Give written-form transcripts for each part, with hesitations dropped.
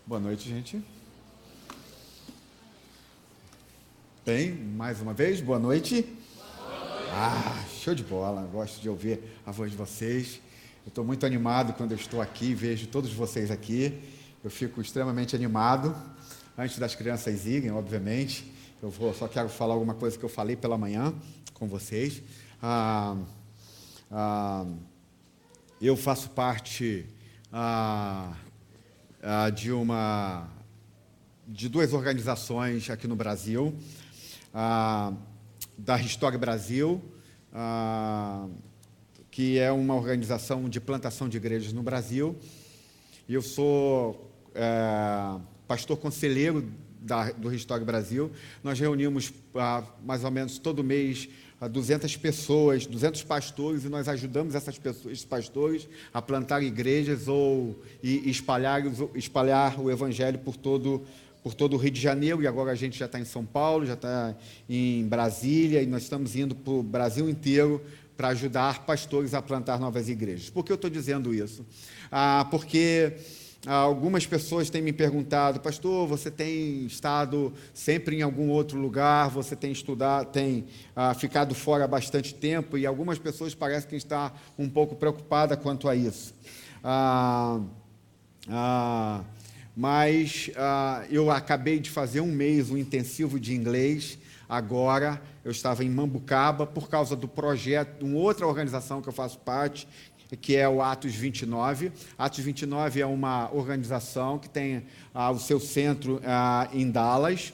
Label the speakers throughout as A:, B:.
A: Boa noite, gente. Bem, mais uma vez, boa noite. Show de bola, gosto de ouvir a voz de vocês. Eu estou muito animado quando eu estou aqui, vejo todos vocês aqui. Eu fico extremamente animado, antes das crianças irem, obviamente. Só quero falar alguma coisa que eu falei pela manhã com vocês. Eu faço parte de duas organizações aqui no Brasil, da Restore Brasil, que é uma organização de plantação de igrejas no Brasil. E eu sou pastor conselheiro do Restore Brasil. Nós reunimos mais ou menos todo mês 200 pessoas, 200 pastores, e nós ajudamos esses pastores a plantar igrejas e espalhar o evangelho por todo o Rio de Janeiro. E agora a gente já está em São Paulo, já está em Brasília, e nós estamos indo para o Brasil inteiro para ajudar pastores a plantar novas igrejas. Por que eu estou dizendo isso? Porque algumas pessoas têm me perguntado: pastor, você tem estado sempre em algum outro lugar, você tem estudado, tem ficado fora há bastante tempo, e algumas pessoas parecem que estão um pouco preocupadas quanto a isso. Mas eu acabei de fazer um mês, um intensivo de inglês. Agora eu estava em Mambucaba por causa do projeto, uma outra organização que eu faço parte, que é o Atos 29. Atos 29 é uma organização que tem o seu centro em Dallas,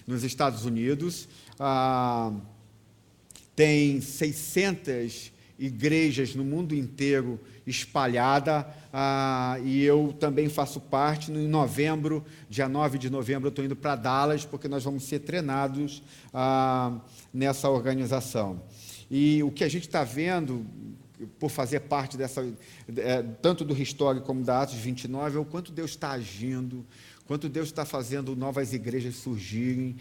A: nos Estados Unidos. Tem 600 igrejas no mundo inteiro espalhada, e eu também faço parte. Em novembro, dia 9 de novembro, eu estou indo para Dallas, porque nós vamos ser treinados nessa organização. E o que a gente está vendo, por fazer parte tanto do Restore como da Atos 29, é o quanto Deus está agindo, quanto Deus está fazendo novas igrejas surgirem,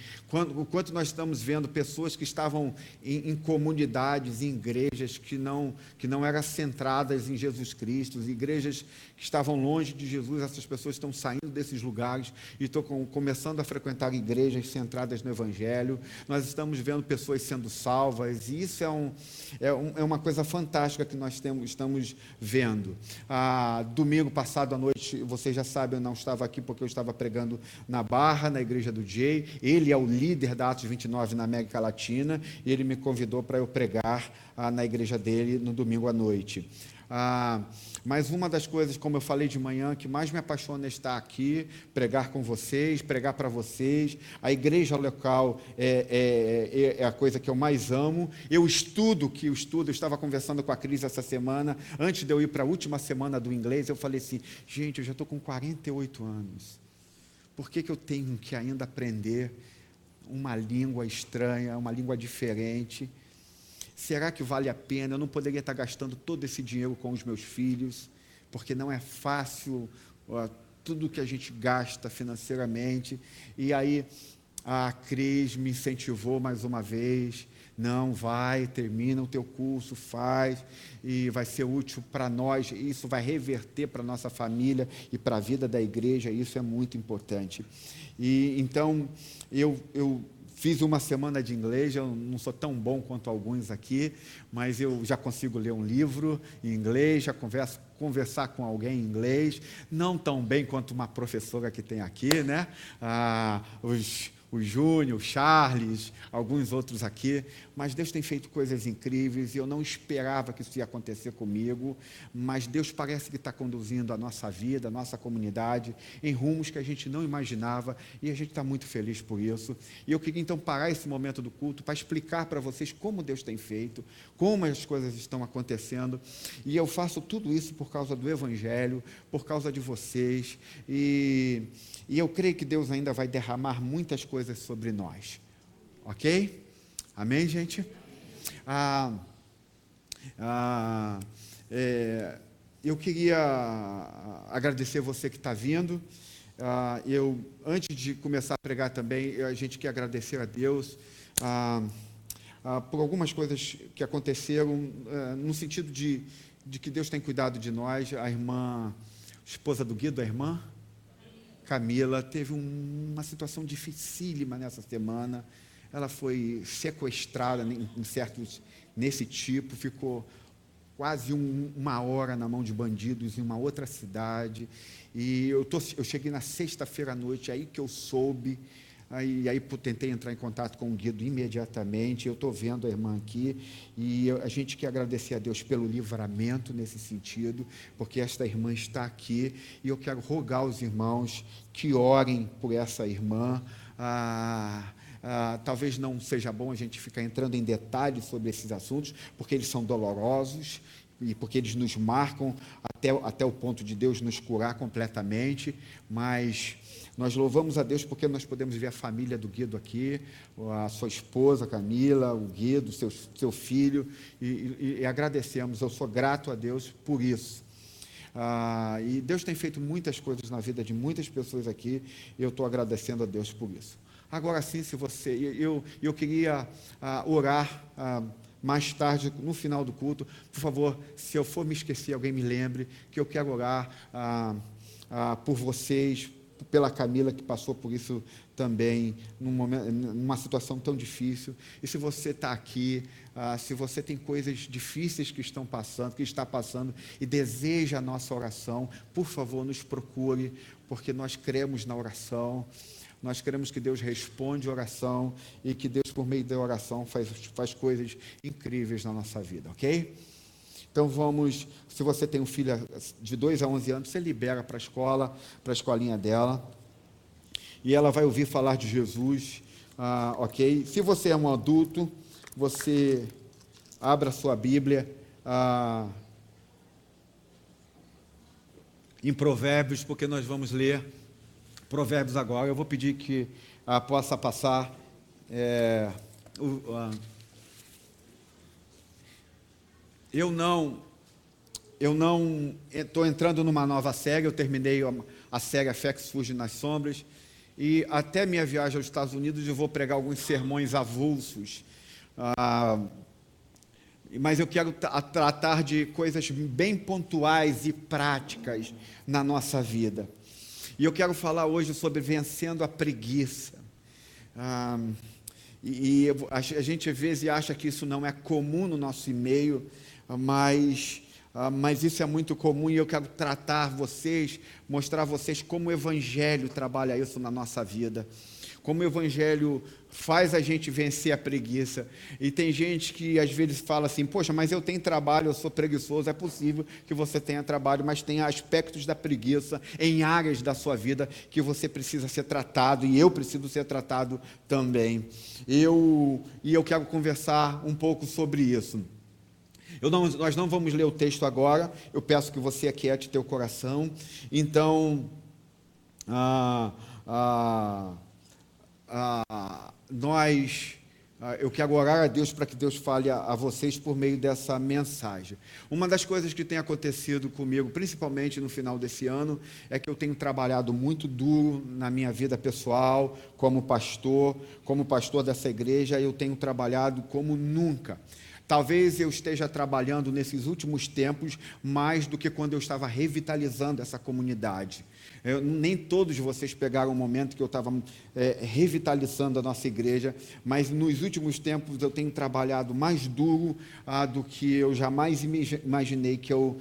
A: o quanto nós estamos vendo pessoas que estavam em comunidades, em igrejas que não eram centradas em Jesus Cristo, igrejas que estavam longe de Jesus. Essas pessoas estão saindo desses lugares e estão começando a frequentar igrejas centradas no Evangelho. Nós estamos vendo pessoas sendo salvas, e isso é uma coisa fantástica que nós estamos vendo. Domingo passado à noite, vocês já sabem, eu não estava aqui porque eu estava pregando na Barra, na igreja do Jay. Ele é o líder da Atos 29 na América Latina, e ele me convidou para eu pregar na igreja dele no domingo à noite. Mas uma das coisas, como eu falei de manhã, que mais me apaixona é estar aqui, pregar com vocês, pregar para vocês. A igreja local é a coisa que eu mais amo. Eu estava conversando com a Cris essa semana, antes de eu ir para a última semana do inglês. Eu falei assim: gente, eu já estou com 48 anos, por que eu tenho que ainda aprender uma língua estranha, uma língua diferente? Será que vale a pena? Eu não poderia estar gastando todo esse dinheiro com os meus filhos, porque não é fácil tudo que a gente gasta financeiramente. E aí a Cris me incentivou mais uma vez: não, vai, termina o teu curso, faz, e vai ser útil para nós, isso vai reverter para a nossa família e para a vida da igreja. Isso é muito importante. E então eu fiz uma semana de inglês. Eu não sou tão bom quanto alguns aqui, mas eu já consigo ler um livro em inglês, já conversar com alguém em inglês, não tão bem quanto uma professora que tem aqui, né? O Júnior, o Charles, alguns outros aqui, mas Deus tem feito coisas incríveis, e eu não esperava que isso ia acontecer comigo, mas Deus parece que está conduzindo a nossa vida, a nossa comunidade, em rumos que a gente não imaginava, e a gente está muito feliz por isso. E eu queria então parar esse momento do culto para explicar para vocês como Deus tem feito, como as coisas estão acontecendo, e eu faço tudo isso por causa do Evangelho, por causa de vocês, e eu creio que Deus ainda vai derramar muitas coisas sobre nós, ok? Amém, gente? Eu queria agradecer você que está vindo. Antes de começar a pregar também, a gente quer agradecer a Deus por algumas coisas que aconteceram, no sentido de que Deus tem cuidado de nós. A irmã, esposa do Guido, a irmã Camila teve uma situação dificílima nessa semana. Ela foi sequestrada nesse tipo, ficou quase uma hora na mão de bandidos em uma outra cidade. E eu cheguei na sexta-feira à noite, aí que eu soube. Aí tentei entrar em contato com o Guido imediatamente. Eu estou vendo a irmã aqui e a gente quer agradecer a Deus pelo livramento nesse sentido, porque esta irmã está aqui e eu quero rogar aos irmãos que orem por essa irmã. Talvez não seja bom a gente ficar entrando em detalhes sobre esses assuntos, porque eles são dolorosos e porque eles nos marcam até o ponto de Deus nos curar completamente, mas nós louvamos a Deus porque nós podemos ver a família do Guido aqui, a sua esposa Camila, o Guido, seu filho, e agradecemos. Eu sou grato a Deus por isso. E Deus tem feito muitas coisas na vida de muitas pessoas aqui, e eu estou agradecendo a Deus por isso. Agora sim, eu queria orar mais tarde, no final do culto. Por favor, se eu for me esquecer, alguém me lembre, que eu quero orar por vocês, pela Camila, que passou por isso também, numa situação tão difícil. E se você está aqui, se você tem coisas difíceis que está passando e deseja a nossa oração, por favor, nos procure, porque nós cremos na oração. Nós queremos que Deus responde a oração e que Deus, por meio da oração, faz coisas incríveis na nossa vida, ok? Então se você tem um filho de 2 a 11 anos, você libera para a escola, para a escolinha dela, e ela vai ouvir falar de Jesus, ok? Se você é um adulto, você abra a sua Bíblia em Provérbios, porque nós vamos ler Provérbios agora. Eu vou pedir que possa passar eu não estou entrando numa nova série. Eu terminei a série A Fé que Surge nas Sombras, e até minha viagem aos Estados Unidos eu vou pregar alguns sermões avulsos, mas eu quero tratar de coisas bem pontuais e práticas na nossa vida. E eu quero falar hoje sobre vencendo a preguiça. A gente às vezes acha que isso não é comum no nosso meio, mas isso é muito comum, e eu quero mostrar a vocês como o Evangelho trabalha isso na nossa vida, como o Evangelho faz a gente vencer a preguiça. E tem gente que às vezes fala assim: poxa, mas eu tenho trabalho, eu sou preguiçoso. É possível que você tenha trabalho, mas tem aspectos da preguiça em áreas da sua vida que você precisa ser tratado, e eu preciso ser tratado também. E eu quero conversar um pouco sobre isso. Nós não vamos ler o texto agora. Eu peço que você aquiete teu coração. Então, eu quero orar a Deus para que Deus fale a vocês por meio dessa mensagem. Uma das coisas que tem acontecido comigo, principalmente no final desse ano, é que eu tenho trabalhado muito duro na minha vida pessoal, como pastor dessa igreja. Eu tenho trabalhado como nunca. Talvez eu esteja trabalhando nesses últimos tempos mais do que quando eu estava revitalizando essa comunidade. Nem todos vocês pegaram o momento que eu estava revitalizando a nossa igreja, mas nos últimos tempos eu tenho trabalhado mais duro do que eu jamais imaginei que eu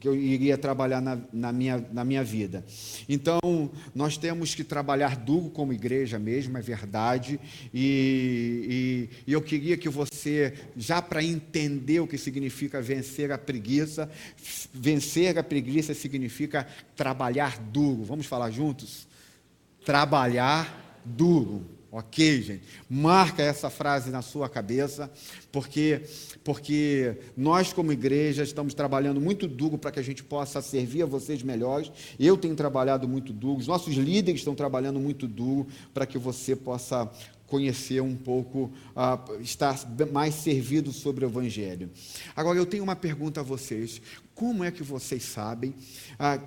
A: iria trabalhar na minha vida. Então, nós temos que trabalhar duro como igreja mesmo, é verdade, e eu queria que você, já para entender o que significa vencer a preguiça significa trabalhar duro. Vamos falar juntos? Trabalhar duro. Ok, gente? Marca essa frase na sua cabeça, porque nós, como igreja, estamos trabalhando muito duro para que a gente possa servir a vocês melhores. Eu tenho trabalhado muito duro, os nossos líderes estão trabalhando muito duro para que você possa conhecer um pouco, estar mais servido sobre o Evangelho. Agora, eu tenho uma pergunta a vocês: como é que vocês sabem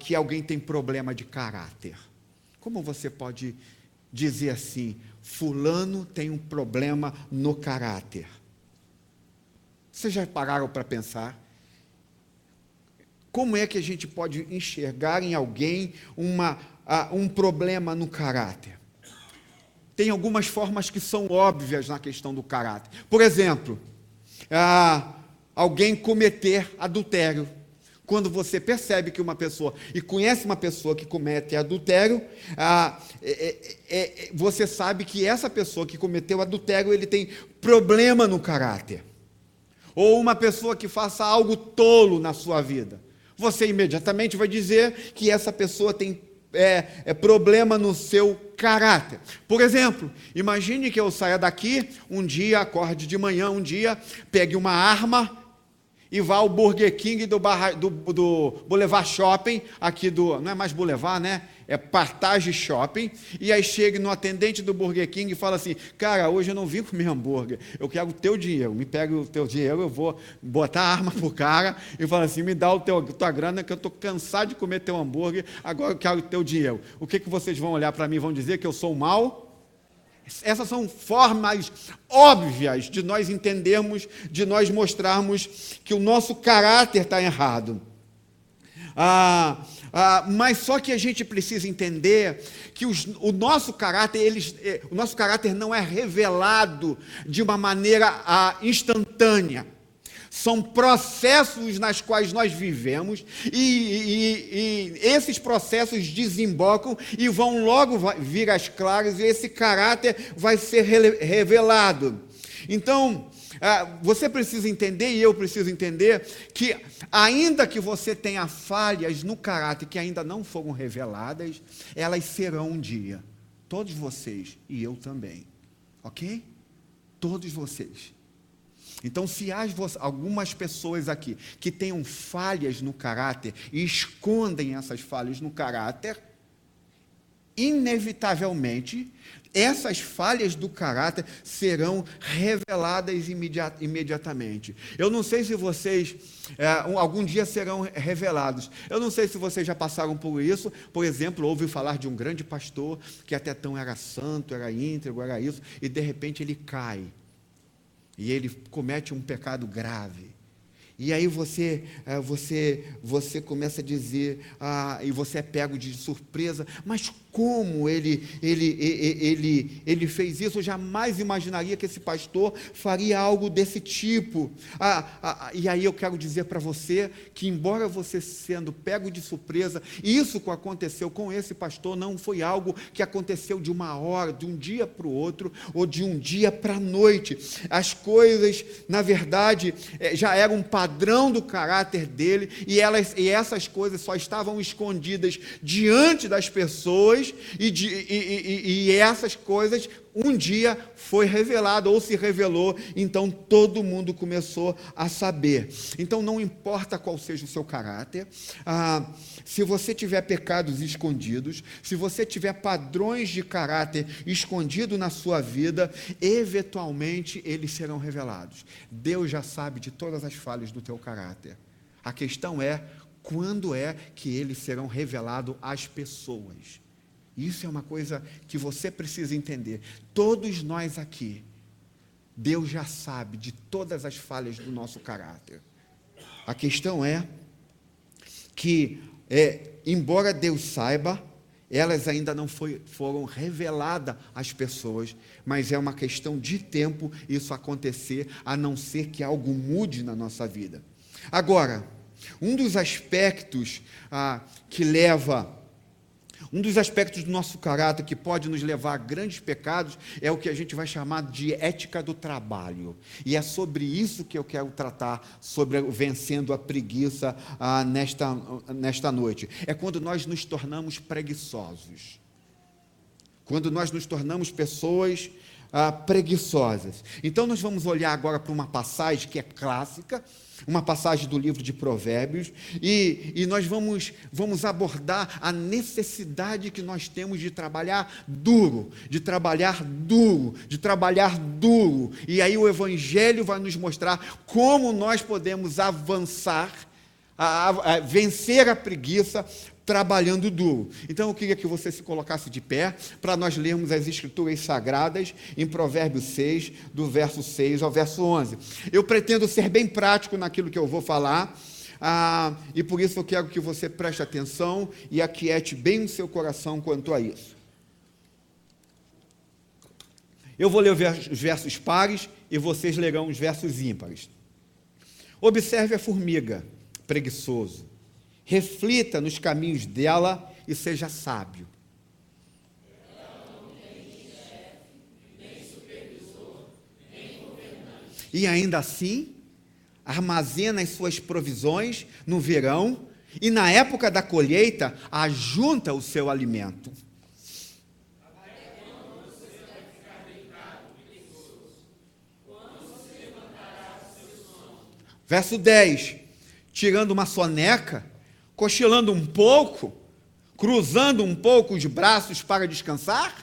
A: que alguém tem problema de caráter? Como você pode dizer assim: fulano tem um problema no caráter? Vocês já pararam para pensar? como é que a gente pode enxergar em alguém um problema no caráter? Tem algumas formas que são óbvias na questão do caráter. Por exemplo, alguém cometer adultério. Quando você percebe que uma pessoa, e conhece uma pessoa que comete adultério, você sabe que essa pessoa que cometeu adultério, ele tem problema no caráter. Ou uma pessoa que faça algo tolo na sua vida. Você imediatamente vai dizer que essa pessoa tem problema no seu caráter. Por exemplo, imagine que eu saia daqui, um dia, acorde de manhã, um dia, pegue uma arma e vá ao Burger King do Boulevard Shopping, aqui não é mais Boulevard, né? É Partage Shopping, e aí chega no atendente do Burger King e fala assim: cara, hoje eu não vim comer hambúrguer, eu quero o teu dinheiro, me pega o teu dinheiro, eu vou botar a arma pro cara e falar assim: me dá tua grana que eu estou cansado de comer teu hambúrguer, agora eu quero o teu dinheiro. O que vocês vão olhar para mim e vão dizer? Que eu sou mal? Essas são formas óbvias de nós entendermos, de nós mostrarmos que o nosso caráter está errado. Mas só que a gente precisa entender que o nosso caráter não é revelado de uma maneira instantânea. São processos nas quais nós vivemos e esses processos desembocam e vão logo vir às claras, e esse caráter vai ser revelado. Então, você precisa entender, e eu preciso entender, que ainda que você tenha falhas no caráter que ainda não foram reveladas, elas serão um dia. Todos vocês e eu também. Ok? Todos vocês. Então, se há algumas pessoas aqui que tenham falhas no caráter e escondem essas falhas no caráter, inevitavelmente, essas falhas do caráter serão reveladas imediatamente. Eu não sei se vocês, algum dia serão revelados. Eu não sei se vocês já passaram por isso. Por exemplo, ouvi falar de um grande pastor que até então era santo, era íntegro, era isso, e de repente ele cai. E ele comete um pecado grave. E aí você começa a dizer, e você é pego de surpresa, mas como ele fez isso? Eu jamais imaginaria que esse pastor faria algo desse tipo. E aí eu quero dizer para você que, embora você sendo pego de surpresa, isso que aconteceu com esse pastor não foi algo que aconteceu de uma hora, de um dia para o outro, ou de um dia para a noite. As coisas, na verdade, já eram um padrão do caráter dele, e essas coisas só estavam escondidas diante das pessoas, e essas coisas um dia foi revelado ou se revelou, então todo mundo começou a saber. Então não importa qual seja o seu caráter, se você tiver pecados escondidos, se você tiver padrões de caráter escondido na sua vida, eventualmente eles serão revelados. Deus já sabe de todas as falhas do teu caráter. A questão é quando é que eles serão revelados às pessoas. Isso é uma coisa que você precisa entender. Todos nós aqui, Deus já sabe de todas as falhas do nosso caráter. A questão é que, embora Deus saiba, elas ainda não foram reveladas às pessoas, mas é uma questão de tempo isso acontecer, a não ser que algo mude na nossa vida. Agora, um dos aspectos do nosso caráter que pode nos levar a grandes pecados é o que a gente vai chamar de ética do trabalho. E é sobre isso que eu quero tratar, sobre vencendo a preguiça nesta noite. É quando nós nos tornamos preguiçosos. Quando nós nos tornamos pessoas preguiçosas. Então nós vamos olhar agora para uma passagem que é clássica, uma passagem do livro de Provérbios, e nós vamos abordar a necessidade que nós temos de trabalhar duro, e aí o Evangelho vai nos mostrar como nós podemos avançar, vencer a preguiça, trabalhando duro. Então eu queria que você se colocasse de pé, para nós lermos as Escrituras Sagradas, em Provérbios 6, do verso 6 ao verso 11. Eu pretendo ser bem prático naquilo que eu vou falar, E por isso eu quero que você preste atenção e aquiete bem o seu coração quanto a isso. Eu vou ler os versos pares e vocês lerão os versos ímpares. Observe a formiga, preguiçoso. Reflita nos caminhos dela e seja sábio. E ainda assim, armazena as suas provisões no verão e na época da colheita, ajunta o seu alimento. Verso 10, tirando uma soneca, cochilando um pouco, cruzando um pouco os braços para descansar?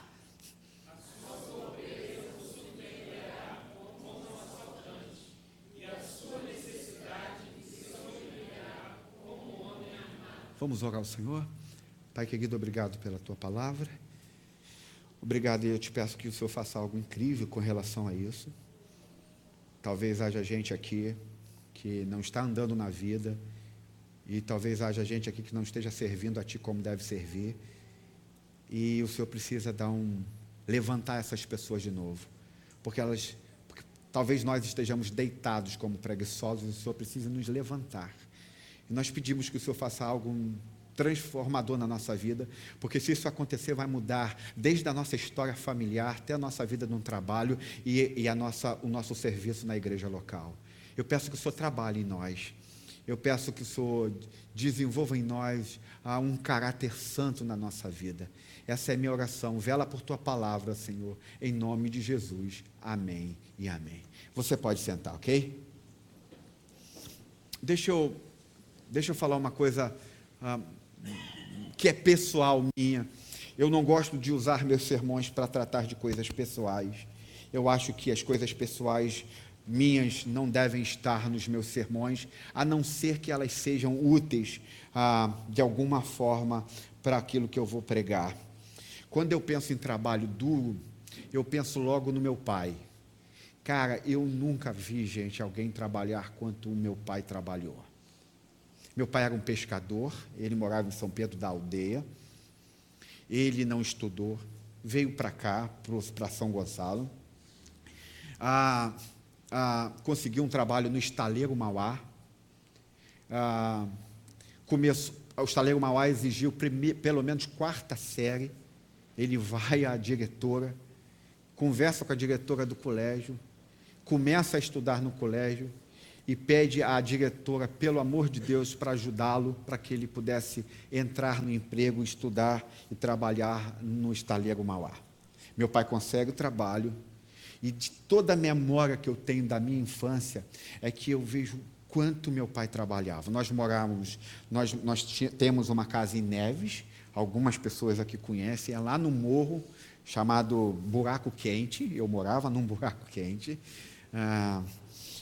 A: Vamos orar ao Senhor? Pai querido, obrigado pela Tua palavra. Obrigado, e eu te peço que o Senhor faça algo incrível com relação a isso. Talvez haja gente aqui que não está andando na vida, e talvez haja gente aqui que não esteja servindo a Ti como deve servir, e o Senhor precisa levantar essas pessoas de novo, porque talvez nós estejamos deitados como preguiçosos, e o Senhor precisa nos levantar, e nós pedimos que o Senhor faça algo transformador na nossa vida, porque se isso acontecer vai mudar desde a nossa história familiar até a nossa vida no trabalho e o nosso serviço na igreja local. Eu peço que o Senhor trabalhe em nós. Eu peço que o Senhor desenvolva em nós um caráter santo na nossa vida. Essa é a minha oração. Vela por Tua palavra, Senhor, em nome de Jesus. Amém e amém. Você pode sentar, ok? Deixa eu falar uma coisa que é pessoal minha. Eu não gosto de usar meus sermões para tratar de coisas pessoais. Eu acho que as coisas pessoais minhas não devem estar nos meus sermões, a não ser que elas sejam úteis de alguma forma para aquilo que eu vou pregar. Quando eu penso em trabalho duro, eu penso logo no meu pai. Cara, eu nunca vi, gente, alguém trabalhar quanto o meu pai trabalhou. Meu pai era um pescador, ele morava em São Pedro da Aldeia, ele não estudou, veio para cá, para São Gonçalo, conseguiu um trabalho no Estaleiro Mauá. O Estaleiro Mauá exigiu pelo menos 4ª série. Ele vai à diretora, conversa com a diretora do colégio, começa a estudar no colégio e pede à diretora, pelo amor de Deus, para ajudá-lo, para que ele pudesse entrar no emprego, estudar e trabalhar no Estaleiro Mauá. Meu pai consegue o trabalho. E de toda a memória que eu tenho da minha infância, é que eu vejo quanto meu pai trabalhava. Nós temos uma casa em Neves, algumas pessoas aqui conhecem, é lá no morro, chamado Buraco Quente. Eu morava num buraco quente.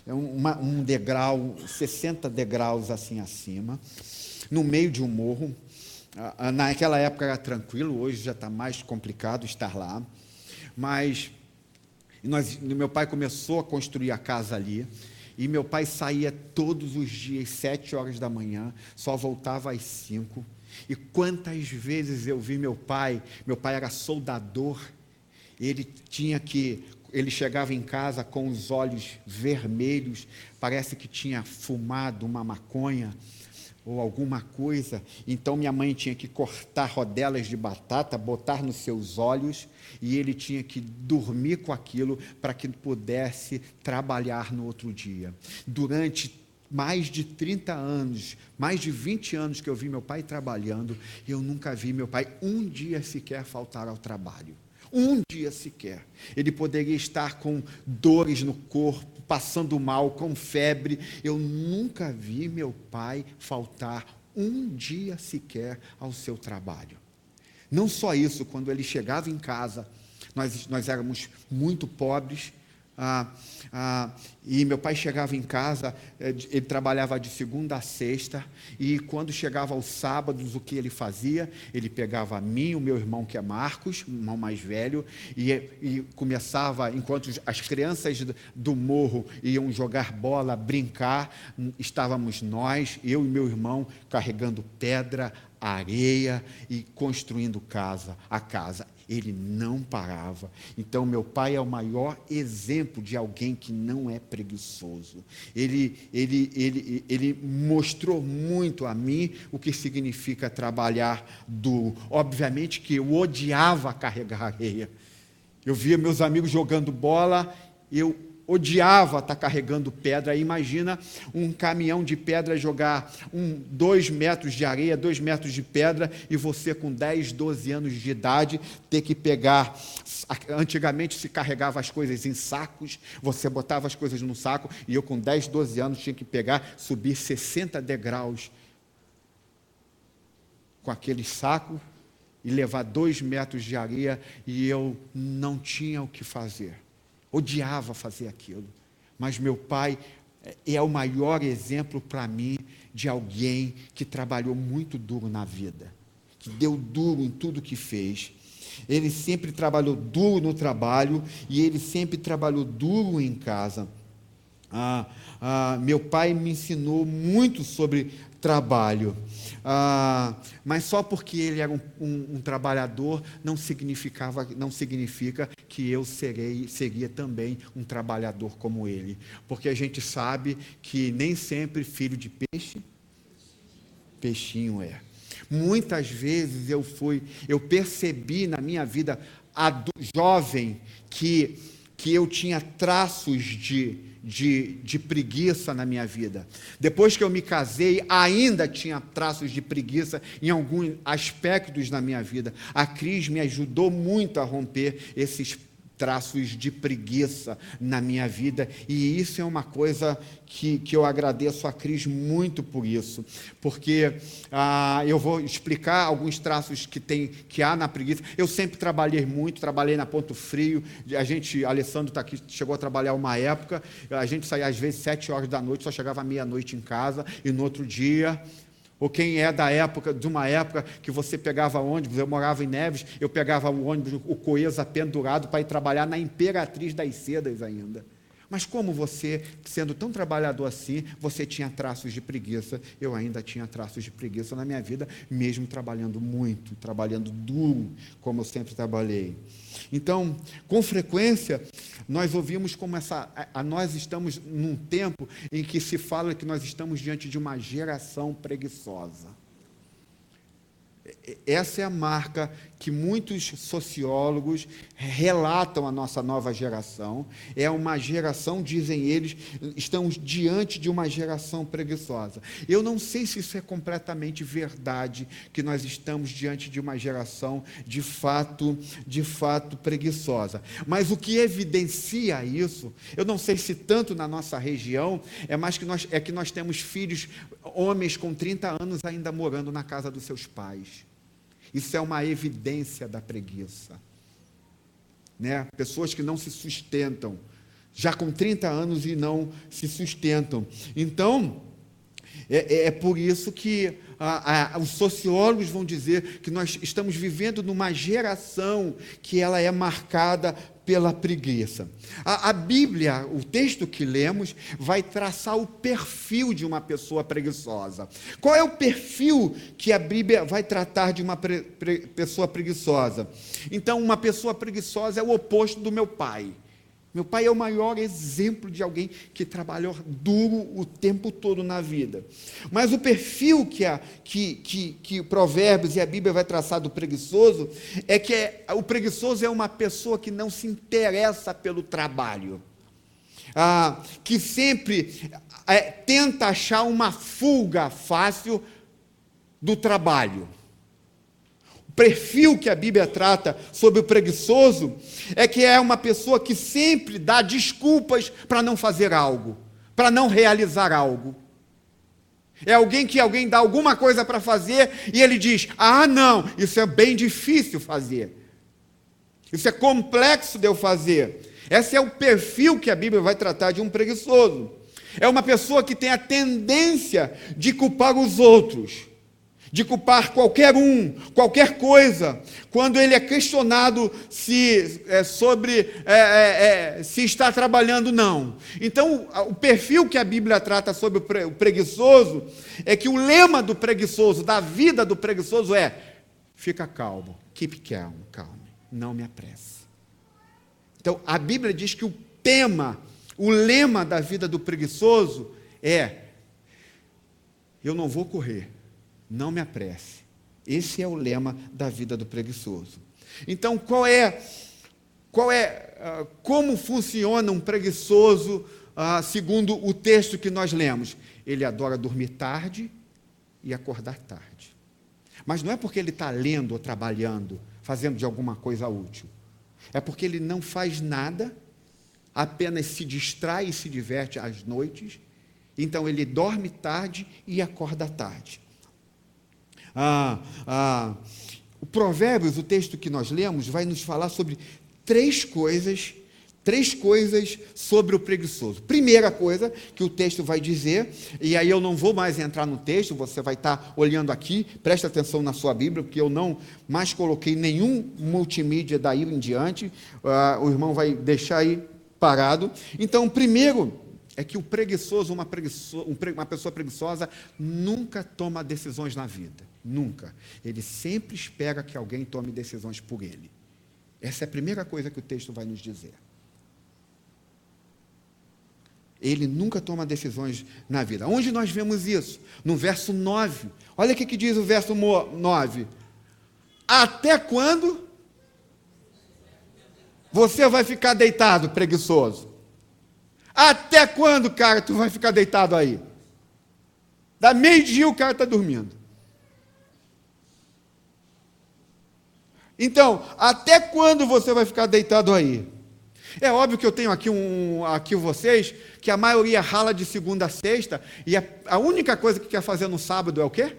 A: É um degrau, 60 degraus assim acima, no meio de um morro. Naquela época era tranquilo, hoje já está mais complicado estar lá. Mas meu pai começou a construir a casa ali, e meu pai saía todos os dias, 7 horas da manhã, só voltava às 5. E quantas vezes eu vi meu pai era soldador, ele chegava em casa com os olhos vermelhos, parece que tinha fumado uma maconha, ou alguma coisa, então minha mãe tinha que cortar rodelas de batata, botar nos seus olhos, e ele tinha que dormir com aquilo para que pudesse trabalhar no outro dia. Durante mais de 30 anos, mais de 20 anos que eu vi meu pai trabalhando, eu nunca vi meu pai um dia sequer faltar ao trabalho. Um dia sequer. Ele poderia estar com dores no corpo, passando mal, com febre. Eu nunca vi meu pai faltar um dia sequer ao seu trabalho. Não só isso, quando ele chegava em casa, nós éramos muito pobres, E meu pai chegava em casa, ele trabalhava de segunda a sexta, e quando chegava aos sábados, o que ele fazia? Ele pegava a mim, o meu irmão, que é Marcos, o irmão mais velho, e começava, enquanto as crianças do morro iam jogar bola, brincar, estávamos nós, eu e meu irmão, carregando pedra, areia e construindo a casa. Ele não parava. Então, meu pai é o maior exemplo de alguém que não é preguiçoso. Ele mostrou muito a mim o que significa trabalhar duro. Obviamente que eu odiava carregar areia. Eu via meus amigos jogando bola, eu odiava estar carregando pedra. Imagina um caminhão de pedra jogar 2 metros de areia, 2 metros de pedra, e você com 10, 12 anos de idade ter que pegar. Antigamente se carregava as coisas em sacos, você botava as coisas no saco, e eu com 10, 12 anos tinha que pegar, subir 60 degraus com aquele saco e levar 2 metros de areia, e eu não tinha o que fazer. Odiava fazer aquilo, mas meu pai é o maior exemplo para mim de alguém que trabalhou muito duro na vida, que deu duro em tudo que fez. Ele sempre trabalhou duro no trabalho e ele sempre trabalhou duro em casa. Meu pai me ensinou muito sobre trabalho, mas só porque ele era um trabalhador não significa que eu seria também um trabalhador como ele, porque a gente sabe que nem sempre filho de peixinho é. Muitas vezes eu percebi na minha vida jovem que eu tinha traços de preguiça na minha vida. Depois que eu me casei, ainda tinha traços de preguiça em alguns aspectos na minha vida. A Cris me ajudou muito a romper esses traços de preguiça na minha vida, e isso é uma coisa que eu agradeço a Cris muito por isso, porque eu vou explicar alguns traços que há na preguiça. Eu sempre trabalhei muito, trabalhei na Ponto Frio, Alessandro está aqui, chegou a trabalhar uma época, a gente saía às vezes 7 horas da noite, só chegava meia-noite em casa, e no outro dia... Ou quem é de uma época que você pegava ônibus, eu morava em Neves, eu pegava o ônibus, o Coesa pendurado para ir trabalhar na Imperatriz das Sedas ainda. Mas como você, sendo tão trabalhador assim, você tinha traços de preguiça, eu ainda tinha traços de preguiça na minha vida, mesmo trabalhando muito, trabalhando duro, como eu sempre trabalhei. Então, com frequência, nós ouvimos como nós estamos num tempo em que se fala que nós estamos diante de uma geração preguiçosa. Essa é a marca que muitos sociólogos relatam a nossa nova geração. É uma geração, dizem eles, estamos diante de uma geração preguiçosa. Eu não sei se isso é completamente verdade, que nós estamos diante de uma geração de fato preguiçosa. Mas o que evidencia isso, eu não sei se tanto na nossa região, é que nós temos filhos, homens com 30 anos ainda morando na casa dos seus pais. Isso é uma evidência da preguiça, né? Pessoas que não se sustentam, já com 30 anos e não se sustentam. Então, é por isso que os sociólogos vão dizer que nós estamos vivendo numa geração que ela é marcada pela preguiça. A Bíblia, o texto que lemos, vai traçar o perfil de uma pessoa preguiçosa. Qual é o perfil que a Bíblia vai tratar de uma pessoa preguiçosa? Então, uma pessoa preguiçosa é o oposto do meu pai. Meu pai é o maior exemplo de alguém que trabalhou duro o tempo todo na vida. Mas o perfil que Provérbios e a Bíblia vai traçar do preguiçoso é que o preguiçoso é uma pessoa que não se interessa pelo trabalho, que sempre tenta achar uma fuga fácil do trabalho. O perfil que a Bíblia trata sobre o preguiçoso é que é uma pessoa que sempre dá desculpas para não fazer algo, para não realizar algo. É alguém que alguém dá alguma coisa para fazer e ele diz: não, isso é bem difícil fazer. Isso é complexo de eu fazer. Esse é o perfil que a Bíblia vai tratar de um preguiçoso. É uma pessoa que tem a tendência de culpar os outros, de culpar qualquer um, qualquer coisa, quando ele é questionado se está trabalhando ou não. Então, o perfil que a Bíblia trata sobre o preguiçoso é que o lema do preguiçoso, da vida do preguiçoso é: fica calmo, keep calm, não me apresse. Então, a Bíblia diz que o lema da vida do preguiçoso é: eu não vou correr, não me apresse. Esse é o lema da vida do preguiçoso. Então, como funciona um preguiçoso, segundo o texto que nós lemos? Ele adora dormir tarde e acordar tarde. Mas não é porque ele está lendo ou trabalhando, fazendo de alguma coisa útil. É porque ele não faz nada, apenas se distrai e se diverte às noites. Então, ele dorme tarde e acorda tarde. O Provérbios, o texto que nós lemos, vai nos falar sobre três coisas sobre o preguiçoso. Primeira coisa que o texto vai dizer, e aí eu não vou mais entrar no texto, você vai estar olhando aqui, presta atenção na sua Bíblia, porque eu não mais coloquei nenhum multimídia daí em diante, o irmão vai deixar aí parado. Então, primeiro é que o preguiçoso, uma pessoa preguiçosa, nunca toma decisões na vida. Nunca. Ele sempre espera que alguém tome decisões por ele. Essa é a primeira coisa que o texto vai nos dizer. Ele nunca toma decisões na vida. Onde nós vemos isso? No verso 9. Olha o que diz o verso 9. Até quando você vai ficar deitado, preguiçoso? Até quando, cara, tu vai ficar deitado aí? Da meio-dia o cara está dormindo. Então, até quando você vai ficar deitado aí? É óbvio que eu tenho aqui vocês, que a maioria rala de segunda a sexta, e a única coisa que quer fazer no sábado é o quê?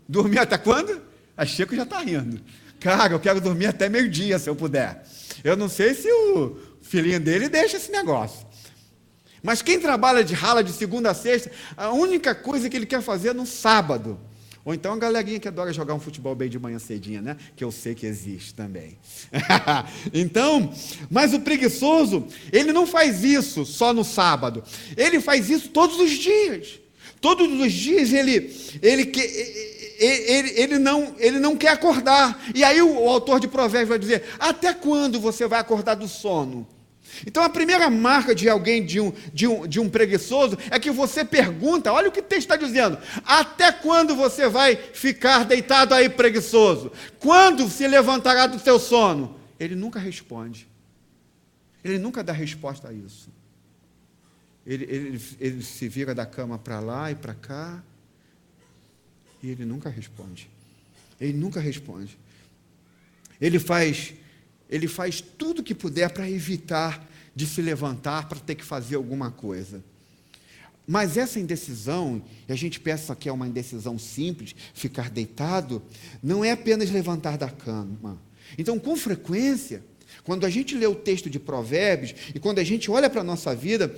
A: Dormir até quando? A Chico já está rindo. Cara, eu quero dormir até meio-dia, se eu puder. Eu não sei se o filhinho dele deixa esse negócio. Mas quem trabalha de rala de segunda a sexta, a única coisa que ele quer fazer é no sábado. Ou então a galerinha que adora jogar um futebol bem de manhã cedinha, né? Que eu sei que existe também. Então, mas o preguiçoso, ele não faz isso só no sábado. Ele faz isso todos os dias. Todos os dias ele não quer acordar. E aí o autor de Provérbios vai dizer: até quando você vai acordar do sono? Então a primeira marca de alguém, de um preguiçoso, é que você pergunta, olha o que o texto está dizendo: até quando você vai ficar deitado aí, preguiçoso? Quando se levantará do seu sono? Ele nunca responde. Ele nunca dá resposta a isso. Ele se vira da cama para lá e para cá, e ele nunca responde. Ele nunca responde. Ele faz tudo o que puder para evitar de se levantar, para ter que fazer alguma coisa. Mas essa indecisão, e a gente pensa que é uma indecisão simples, ficar deitado, não é apenas levantar da cama. Então, com frequência, quando a gente lê o texto de Provérbios, e quando a gente olha para a nossa vida,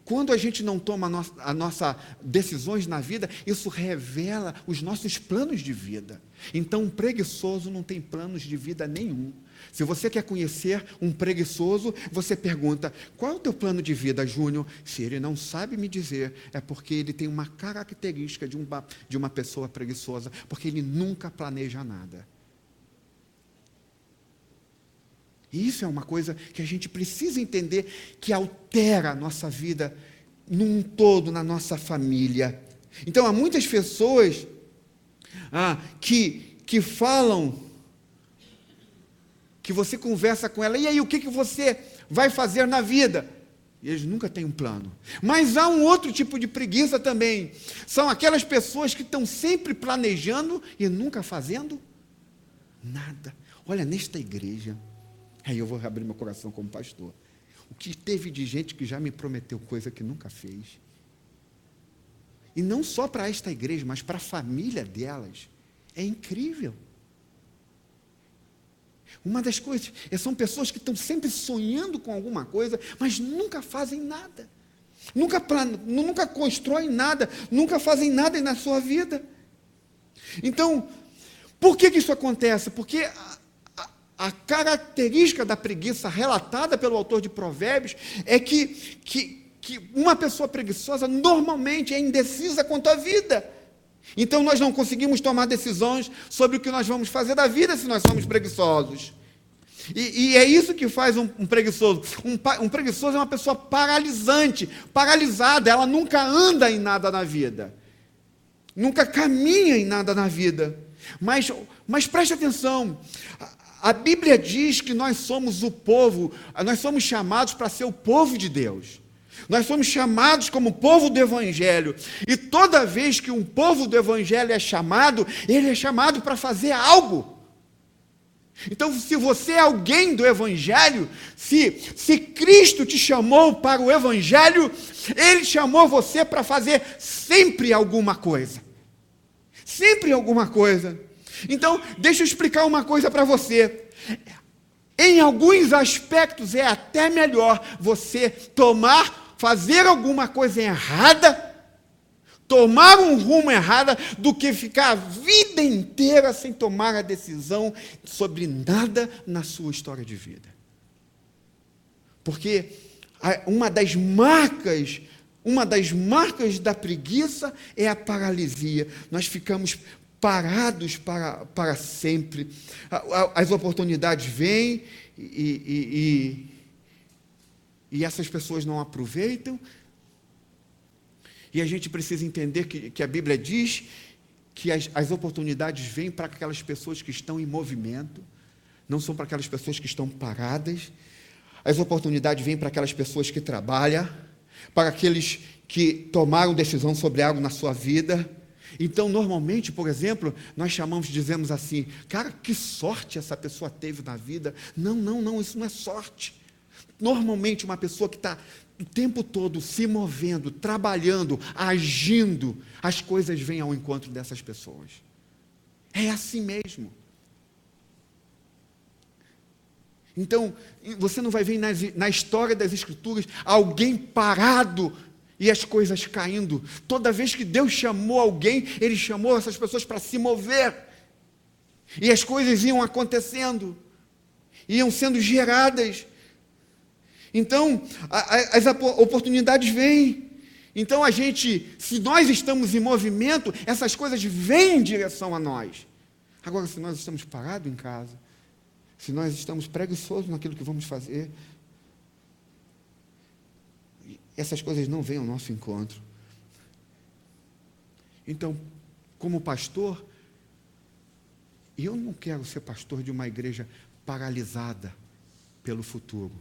A: quando a gente não toma as nossas decisões na vida, isso revela os nossos planos de vida. Então, um preguiçoso não tem planos de vida nenhum. Se você quer conhecer um preguiçoso, você pergunta: qual é o teu plano de vida, Júnior? Se ele não sabe me dizer, é porque ele tem uma característica de uma pessoa preguiçosa, porque ele nunca planeja nada. E isso é uma coisa que a gente precisa entender, que altera a nossa vida num todo, na nossa família. Então, há muitas pessoas que falam, que você conversa com ela: e aí, o que você vai fazer na vida? E eles nunca têm um plano. Mas há um outro tipo de preguiça também. São aquelas pessoas que estão sempre planejando e nunca fazendo nada. Olha, nesta igreja, aí eu vou abrir meu coração como pastor, o que teve de gente que já me prometeu coisa que nunca fez. E não só para esta igreja, mas para a família delas. É incrível. Uma das coisas, são pessoas que estão sempre sonhando com alguma coisa, mas nunca fazem nada. Nunca constroem nada, nunca fazem nada na sua vida. Então, por que isso acontece? Porque a característica da preguiça relatada pelo autor de Provérbios é que uma pessoa preguiçosa normalmente é indecisa quanto à vida. Então nós não conseguimos tomar decisões sobre o que nós vamos fazer da vida se nós somos preguiçosos. E é isso que faz um preguiçoso. Um preguiçoso é uma pessoa paralisada, ela nunca anda em nada na vida. Nunca caminha em nada na vida. Mas preste atenção, a Bíblia diz que nós somos o povo, nós somos chamados para ser o povo de Deus. Nós somos chamados como povo do Evangelho, e toda vez que um povo do Evangelho é chamado, ele é chamado para fazer algo. Então, se você é alguém do Evangelho, se Cristo te chamou para o Evangelho, Ele chamou você para fazer sempre alguma coisa. Sempre alguma coisa. Então, deixa eu explicar uma coisa para você. Em alguns aspectos é até melhor você fazer alguma coisa errada, tomar um rumo errado, do que ficar a vida inteira sem tomar a decisão sobre nada na sua história de vida. Porque uma das marcas da preguiça é a paralisia. Nós ficamos parados para sempre. As oportunidades vêm e essas pessoas não aproveitam. E a gente precisa entender que a Bíblia diz que as oportunidades vêm para aquelas pessoas que estão em movimento, não são para aquelas pessoas que estão paradas. As oportunidades vêm para aquelas pessoas que trabalham, para aqueles que tomaram decisão sobre algo na sua vida. Então, normalmente, por exemplo, nós dizemos assim: cara, que sorte essa pessoa teve na vida. Não, isso não é sorte. Normalmente, uma pessoa que está o tempo todo se movendo, trabalhando, agindo, as coisas vêm ao encontro dessas pessoas. É assim mesmo. Então, você não vai ver na história das Escrituras alguém parado e as coisas caindo. Toda vez que Deus chamou alguém, Ele chamou essas pessoas para se mover. E as coisas iam acontecendo, iam sendo geradas. Então, as oportunidades vêm. Então, se nós estamos em movimento, essas coisas vêm em direção a nós. Agora, se nós estamos parados em casa, se nós estamos preguiçosos naquilo que vamos fazer, essas coisas não vêm ao nosso encontro. Então, como pastor, eu não quero ser pastor de uma igreja paralisada pelo futuro.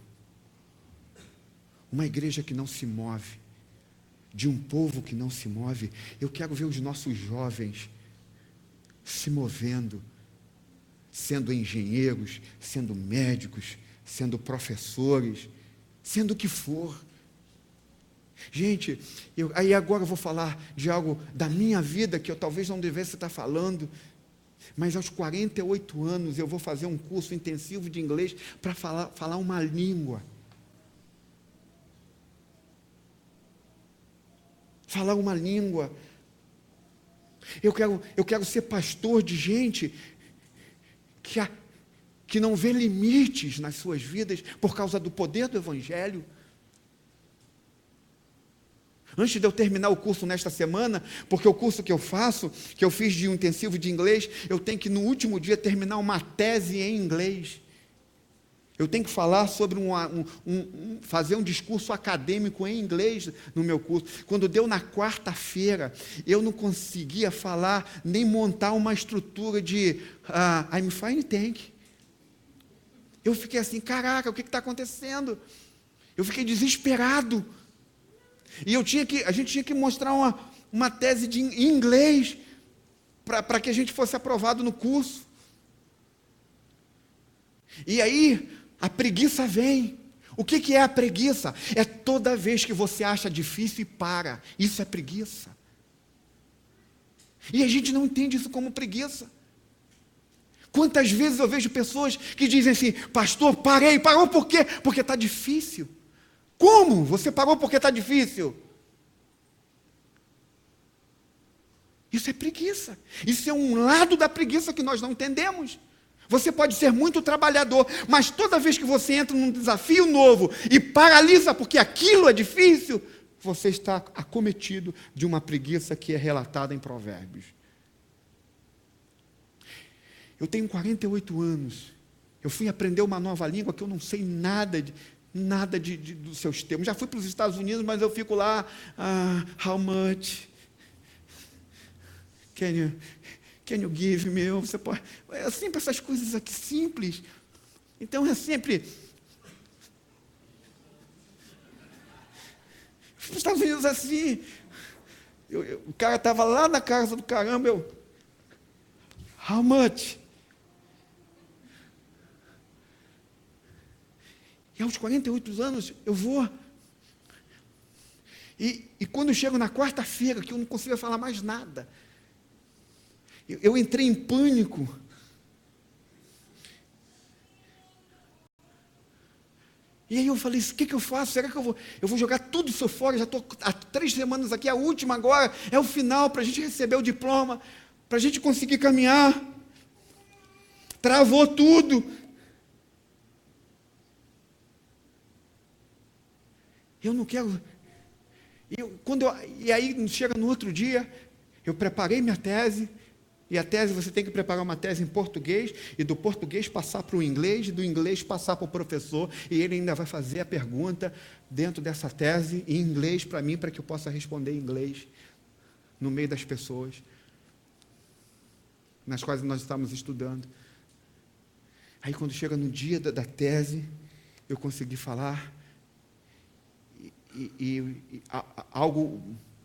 A: Uma igreja que não se move, de um povo que não se move. Eu quero ver os nossos jovens se movendo, sendo engenheiros, sendo médicos, sendo professores, sendo o que for. Gente, aí agora eu vou falar de algo da minha vida que eu talvez não devesse estar falando, mas aos 48 anos eu vou fazer um curso intensivo de inglês para falar uma língua. Falar uma língua. Eu quero ser pastor de gente que não vê limites nas suas vidas por causa do poder do Evangelho. Antes de eu terminar o curso nesta semana, porque o curso que eu fiz de intensivo de inglês, eu tenho que no último dia terminar uma tese em inglês. Eu tenho que falar sobre fazer um discurso acadêmico em inglês no meu curso. Quando deu na quarta-feira, eu não conseguia falar, nem montar uma estrutura de I'm fine, thank. Eu fiquei assim, caraca, o que está acontecendo? Eu fiquei desesperado. E a gente tinha que mostrar uma tese em inglês para que a gente fosse aprovado no curso. E aí, a preguiça vem. O que é a preguiça? É toda vez que você acha difícil e para. Isso é preguiça. E a gente não entende isso como preguiça. Quantas vezes eu vejo pessoas que dizem assim: pastor, parou por quê? Porque está difícil. Como? Você parou porque está difícil? Isso é preguiça. Isso é um lado da preguiça que nós não entendemos. Você pode ser muito trabalhador, mas toda vez que você entra num desafio novo e paralisa porque aquilo é difícil, você está acometido de uma preguiça que é relatada em Provérbios. Eu tenho 48 anos. Eu fui aprender uma nova língua que eu não sei nada dos seus termos. Já fui para os Estados Unidos, mas eu fico lá, how much? Can you give me? Você pode... É sempre essas coisas aqui simples. Então é sempre... Os Estados Unidos assim... o cara estava lá na casa do caramba, how much? E aos 48 anos eu vou... E quando eu chego na quarta-feira, que eu não consigo falar mais nada... Eu entrei em pânico. E aí eu falei: o que eu faço? Será que eu vou jogar tudo isso fora? Já estou há 3 semanas aqui, a última agora, é o final, para a gente receber o diploma, para a gente conseguir caminhar. Travou tudo. Eu não quero... E aí chega no outro dia, eu preparei minha tese. E a tese, você tem que preparar uma tese em português, e do português passar para o inglês, e do inglês passar para o professor, e ele ainda vai fazer a pergunta dentro dessa tese em inglês para mim, para que eu possa responder em inglês, no meio das pessoas, nas quais nós estamos estudando. Aí quando chega no dia da tese, eu consegui falar,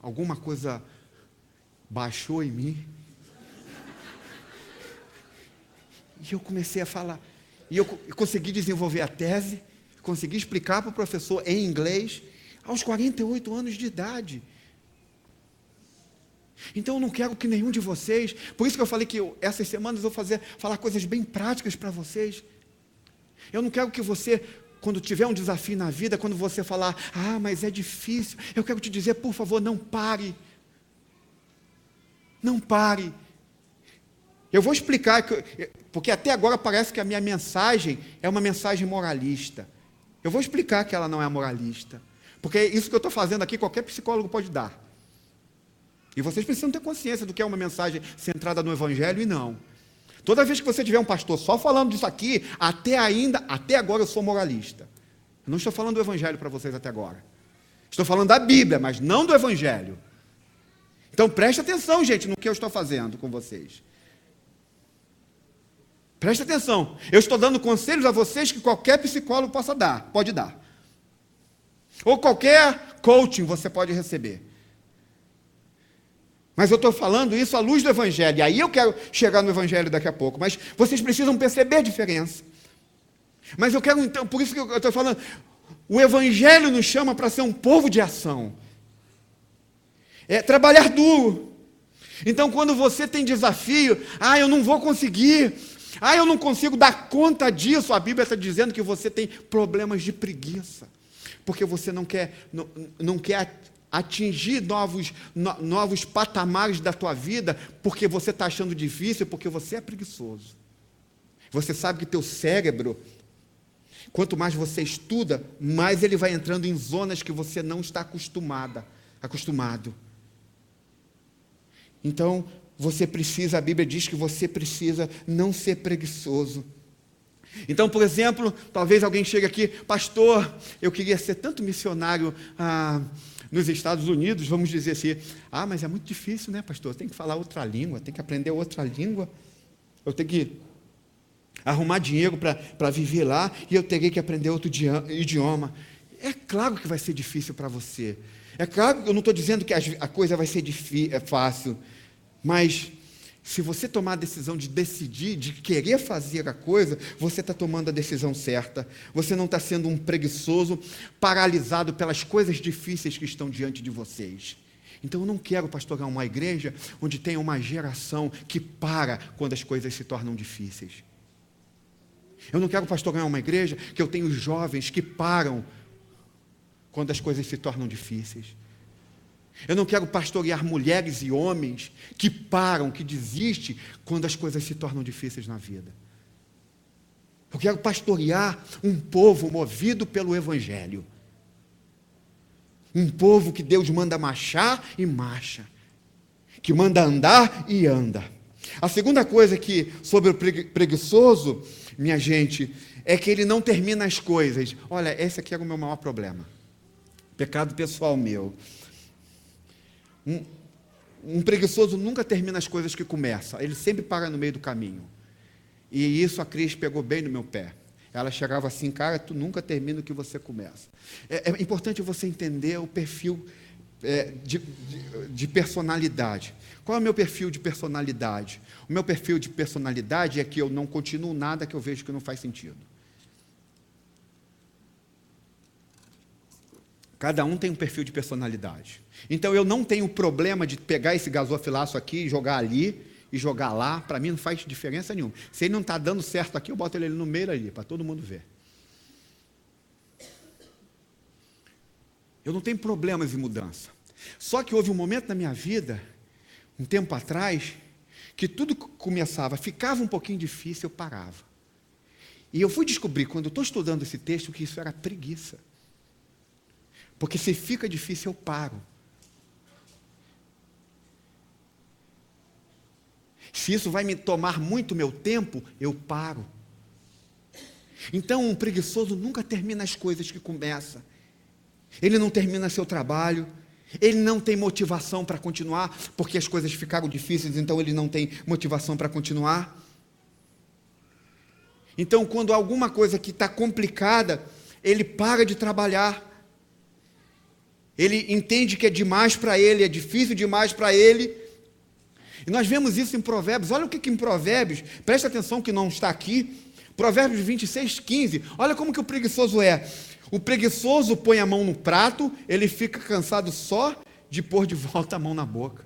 A: alguma coisa baixou em mim, e eu comecei a falar, e eu consegui desenvolver a tese, consegui explicar para o professor em inglês, aos 48 anos de idade. Então eu não quero que nenhum de vocês, por isso que eu falei que essas semanas eu vou falar coisas bem práticas para vocês. Eu não quero que você, quando tiver um desafio na vida, quando você falar, mas é difícil, eu quero te dizer, por favor, não pare. Não pare. Eu vou explicar, porque até agora parece que a minha mensagem é uma mensagem moralista. Eu vou explicar que ela não é moralista. Porque isso que eu estou fazendo aqui, qualquer psicólogo pode dar. E vocês precisam ter consciência do que é uma mensagem centrada no Evangelho e não. Toda vez que você tiver um pastor só falando disso aqui, até agora eu sou moralista. Eu não estou falando do Evangelho para vocês até agora. Estou falando da Bíblia, mas não do Evangelho. Então preste atenção, gente, no que eu estou fazendo com vocês. Preste atenção, eu estou dando conselhos a vocês que qualquer psicólogo pode dar. Ou qualquer coaching você pode receber. Mas eu estou falando isso à luz do Evangelho, e aí eu quero chegar no Evangelho daqui a pouco, mas vocês precisam perceber a diferença. Mas eu quero então, por isso que eu estou falando, o Evangelho nos chama para ser um povo de ação. É trabalhar duro. Então quando você tem desafio, eu não vou conseguir... eu não consigo dar conta disso. A Bíblia está dizendo que você tem problemas de preguiça, porque você não quer atingir novos patamares da tua vida, porque você está achando difícil, porque você é preguiçoso. Você sabe que teu cérebro, quanto mais você estuda, mais ele vai entrando em zonas que você não está acostumado. Então, a Bíblia diz que você precisa não ser preguiçoso. Então, por exemplo, talvez alguém chegue aqui, pastor, eu queria ser tanto missionário nos Estados Unidos, vamos dizer assim, mas é muito difícil, né, pastor? Tem que falar outra língua, tem que aprender outra língua, eu tenho que arrumar dinheiro para viver lá, e eu terei que aprender outro idioma. É claro que vai ser difícil para você. É claro que eu não estou dizendo que a coisa vai ser fácil, mas se você tomar a decisão de decidir, de querer fazer a coisa, você está tomando a decisão certa. Você não está sendo um preguiçoso, paralisado pelas coisas difíceis que estão diante de vocês. Então eu não quero pastorear uma igreja onde tenha uma geração que para quando as coisas se tornam difíceis. Eu não quero pastorear uma igreja que eu tenho jovens que param quando as coisas se tornam difíceis. Eu não quero pastorear mulheres e homens que param, que desistem quando as coisas se tornam difíceis na vida. Eu quero pastorear um povo movido pelo Evangelho. Um povo que Deus manda marchar e marcha. Que manda andar e anda. A segunda coisa que, sobre o preguiçoso, minha gente, é que ele não termina as coisas. Olha, esse aqui era o meu maior problema. Pecado pessoal meu. Um preguiçoso nunca termina as coisas que começa. Ele sempre para no meio do caminho. E isso a Cris pegou bem no meu pé. Ela chegava assim, cara, tu nunca termina o que você começa. É importante você entender o perfil de personalidade. Qual é o meu perfil de personalidade? O meu perfil de personalidade é que eu não continuo nada que eu vejo que não faz sentido. Cada um tem um perfil de personalidade. Então eu não tenho problema de pegar esse gasofilaço aqui e jogar ali e jogar lá. Para mim não faz diferença nenhuma. Se ele não está dando certo aqui, eu boto ele no meio ali, para todo mundo ver. Eu não tenho problemas em mudança. Só que houve um momento na minha vida, um tempo atrás, que tudo começava, ficava um pouquinho difícil, eu parava. E eu fui descobrir, quando eu estou estudando esse texto, que isso era preguiça. Porque se fica difícil, eu paro. Se isso vai me tomar muito meu tempo, eu paro. Então, um preguiçoso nunca termina as coisas que começa. Ele não termina seu trabalho. Ele não tem motivação para continuar, porque as coisas ficaram difíceis, então ele não tem motivação para continuar. Então, quando há alguma coisa que está complicada, ele para de trabalhar. Ele entende que é demais para ele, é difícil demais para ele. E nós vemos isso em Provérbios. Olha o que em Provérbios, presta atenção que não está aqui. Provérbios 26:15. Olha como que o preguiçoso é. O preguiçoso põe a mão no prato, ele fica cansado só de pôr de volta a mão na boca.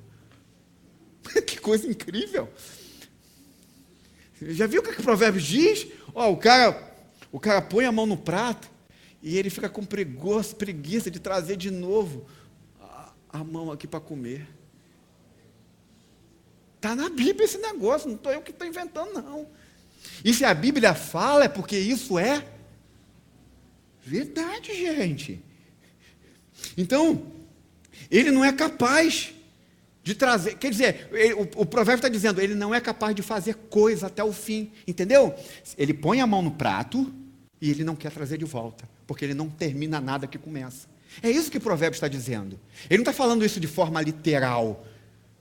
A: Que coisa incrível. Já viu o que Provérbios diz? O cara põe a mão no prato e ele fica com preguiça de trazer de novo a mão aqui para comer. Está na Bíblia esse negócio, não estou eu que estou inventando, não. E se a Bíblia fala, é porque isso é verdade, gente. Então, ele não é capaz de trazer, quer dizer, o provérbio está dizendo, ele não é capaz de fazer coisa até o fim, entendeu? Ele põe a mão no prato e ele não quer trazer de volta, porque ele não termina nada que começa. É isso que o provérbio está dizendo. Ele não está falando isso de forma literal,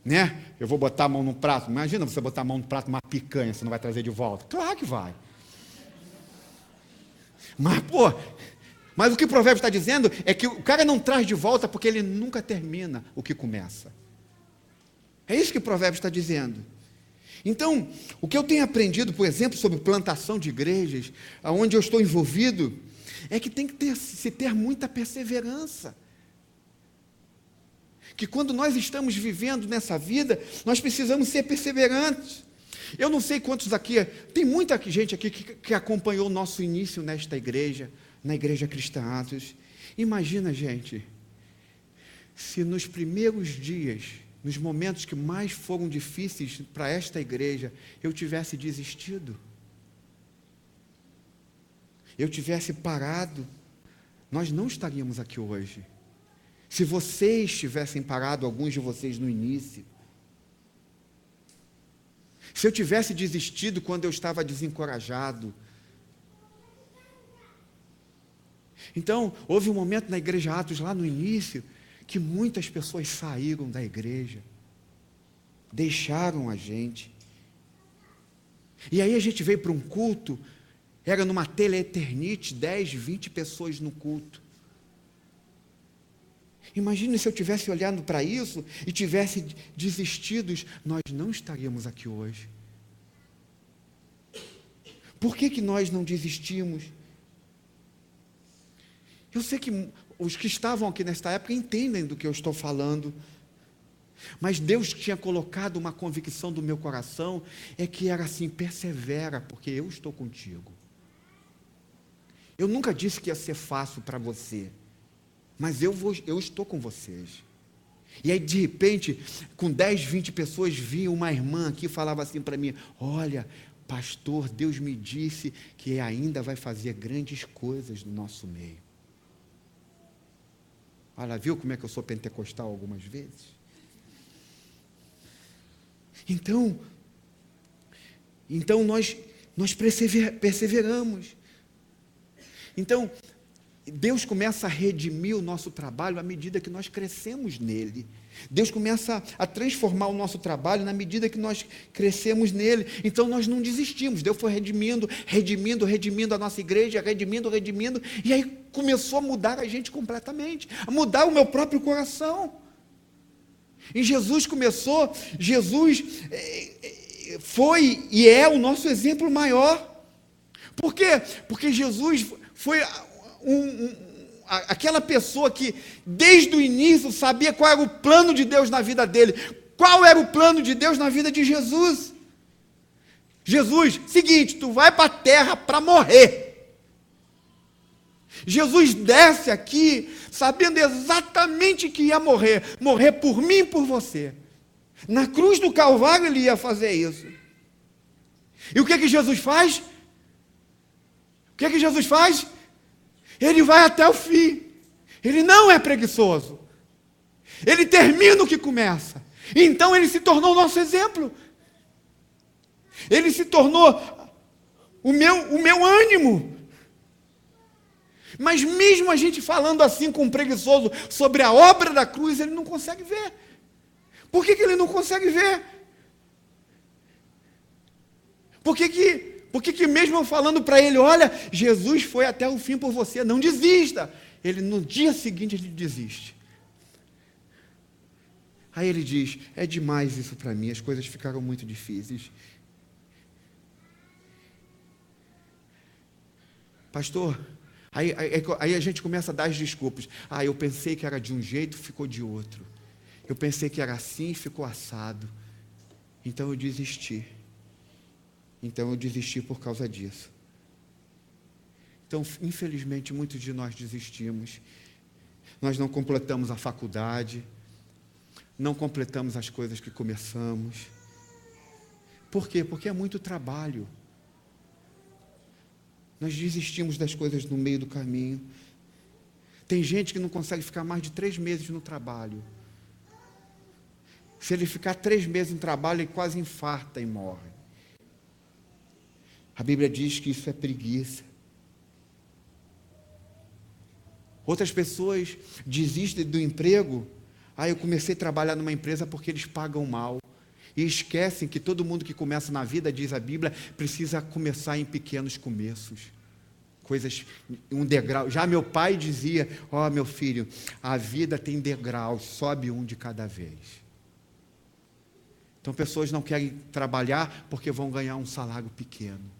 A: né? Eu vou botar a mão no prato. Imagina você botar a mão no prato uma picanha, você não vai trazer de volta? Claro que vai. Mas o que o provérbio está dizendo é que o cara não traz de volta porque ele nunca termina o que começa. É isso que o provérbio está dizendo. Então, o que eu tenho aprendido, por exemplo, sobre plantação de igrejas, onde eu estou envolvido, é que tem que se ter muita perseverança. Que quando nós estamos vivendo nessa vida, nós precisamos ser perseverantes. Eu não sei quantos aqui, tem muita gente aqui que acompanhou o nosso início nesta igreja, na Igreja Cristã Atos. Imagina, gente, se nos primeiros dias, nos momentos que mais foram difíceis para esta igreja, eu tivesse desistido. Eu tivesse parado, nós não estaríamos aqui hoje. Se vocês tivessem parado, alguns de vocês no início, se eu tivesse desistido quando eu estava desencorajado. Então, houve um momento na Igreja Atos, lá no início, que muitas pessoas saíram da igreja, deixaram a gente. E aí a gente veio para um culto, era numa Tele-Eternite, 10, 20 pessoas no culto. Imagine se eu tivesse olhado para isso e tivesse desistido, nós não estaríamos aqui hoje. Por que nós não desistimos? Eu sei que os que estavam aqui nesta época entendem do que eu estou falando. Mas Deus tinha colocado uma convicção do meu coração, é que era assim: persevera, porque eu estou contigo. Eu nunca disse que ia ser fácil para você, mas eu estou com vocês. E aí, de repente, com 10, 20 pessoas, vinha uma irmã aqui e falava assim para mim: olha, pastor, Deus me disse que ainda vai fazer grandes coisas no nosso meio. Olha, viu como é que eu sou pentecostal algumas vezes? Então nós perseveramos. Então, Deus começa a redimir o nosso trabalho à medida que nós crescemos nele. Deus começa a transformar o nosso trabalho na medida que nós crescemos nele. Então nós não desistimos. Deus foi redimindo a nossa igreja, redimindo, e aí começou a mudar a gente completamente, a mudar o meu próprio coração. Em Jesus foi e é o nosso exemplo maior. Por quê? Porque Jesus foi aquela pessoa que desde o início sabia qual era o plano de Deus na vida dele. Qual era o plano de Deus na vida de Jesus? Jesus, seguinte, tu vai para a terra para morrer. Jesus desce aqui sabendo exatamente que ia morrer por mim e por você. Na cruz do Calvário ele ia fazer isso. E o que Jesus faz? O que Jesus faz? Ele vai até o fim. Ele não é preguiçoso. Ele termina o que começa. Então ele se tornou o nosso exemplo. Ele se tornou o meu ânimo. Mas mesmo a gente falando assim com um preguiçoso sobre a obra da cruz, ele não consegue ver. Por que ele não consegue ver? Por que mesmo eu falando para ele: olha, Jesus foi até o fim por você, não desista. No dia seguinte ele desiste. Aí ele diz: é demais isso para mim, as coisas ficaram muito difíceis. Pastor, aí a gente começa a dar as desculpas. Eu pensei que era de um jeito, ficou de outro. Eu pensei que era assim, ficou assado. Então eu desisti. Por causa disso. Então, infelizmente, muitos de nós desistimos. Nós não completamos a faculdade, não completamos as coisas que começamos. Por quê? Porque é muito trabalho. Nós desistimos das coisas no meio do caminho. Tem gente que não consegue ficar mais de 3 meses no trabalho. Se ele ficar 3 meses no trabalho, ele quase infarta e morre. A Bíblia diz que isso é preguiça. Outras pessoas desistem do emprego. Eu comecei a trabalhar numa empresa porque eles pagam mal. E esquecem que todo mundo que começa na vida, diz a Bíblia, precisa começar em pequenos começos. Coisas, um degrau. Já meu pai dizia: meu filho, a vida tem degraus, sobe um de cada vez. Então pessoas não querem trabalhar porque vão ganhar um salário pequeno.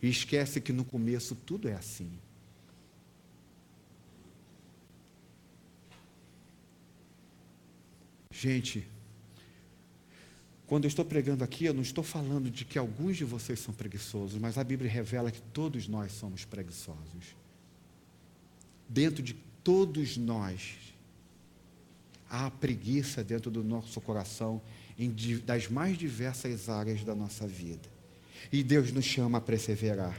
A: E esquece que no começo tudo é assim. Gente, quando eu estou pregando aqui, eu não estou falando de que alguns de vocês são preguiçosos, mas a Bíblia revela que todos nós somos preguiçosos. Dentro de todos nós, há preguiça dentro do nosso coração, das mais diversas áreas da nossa vida. E Deus nos chama a perseverar.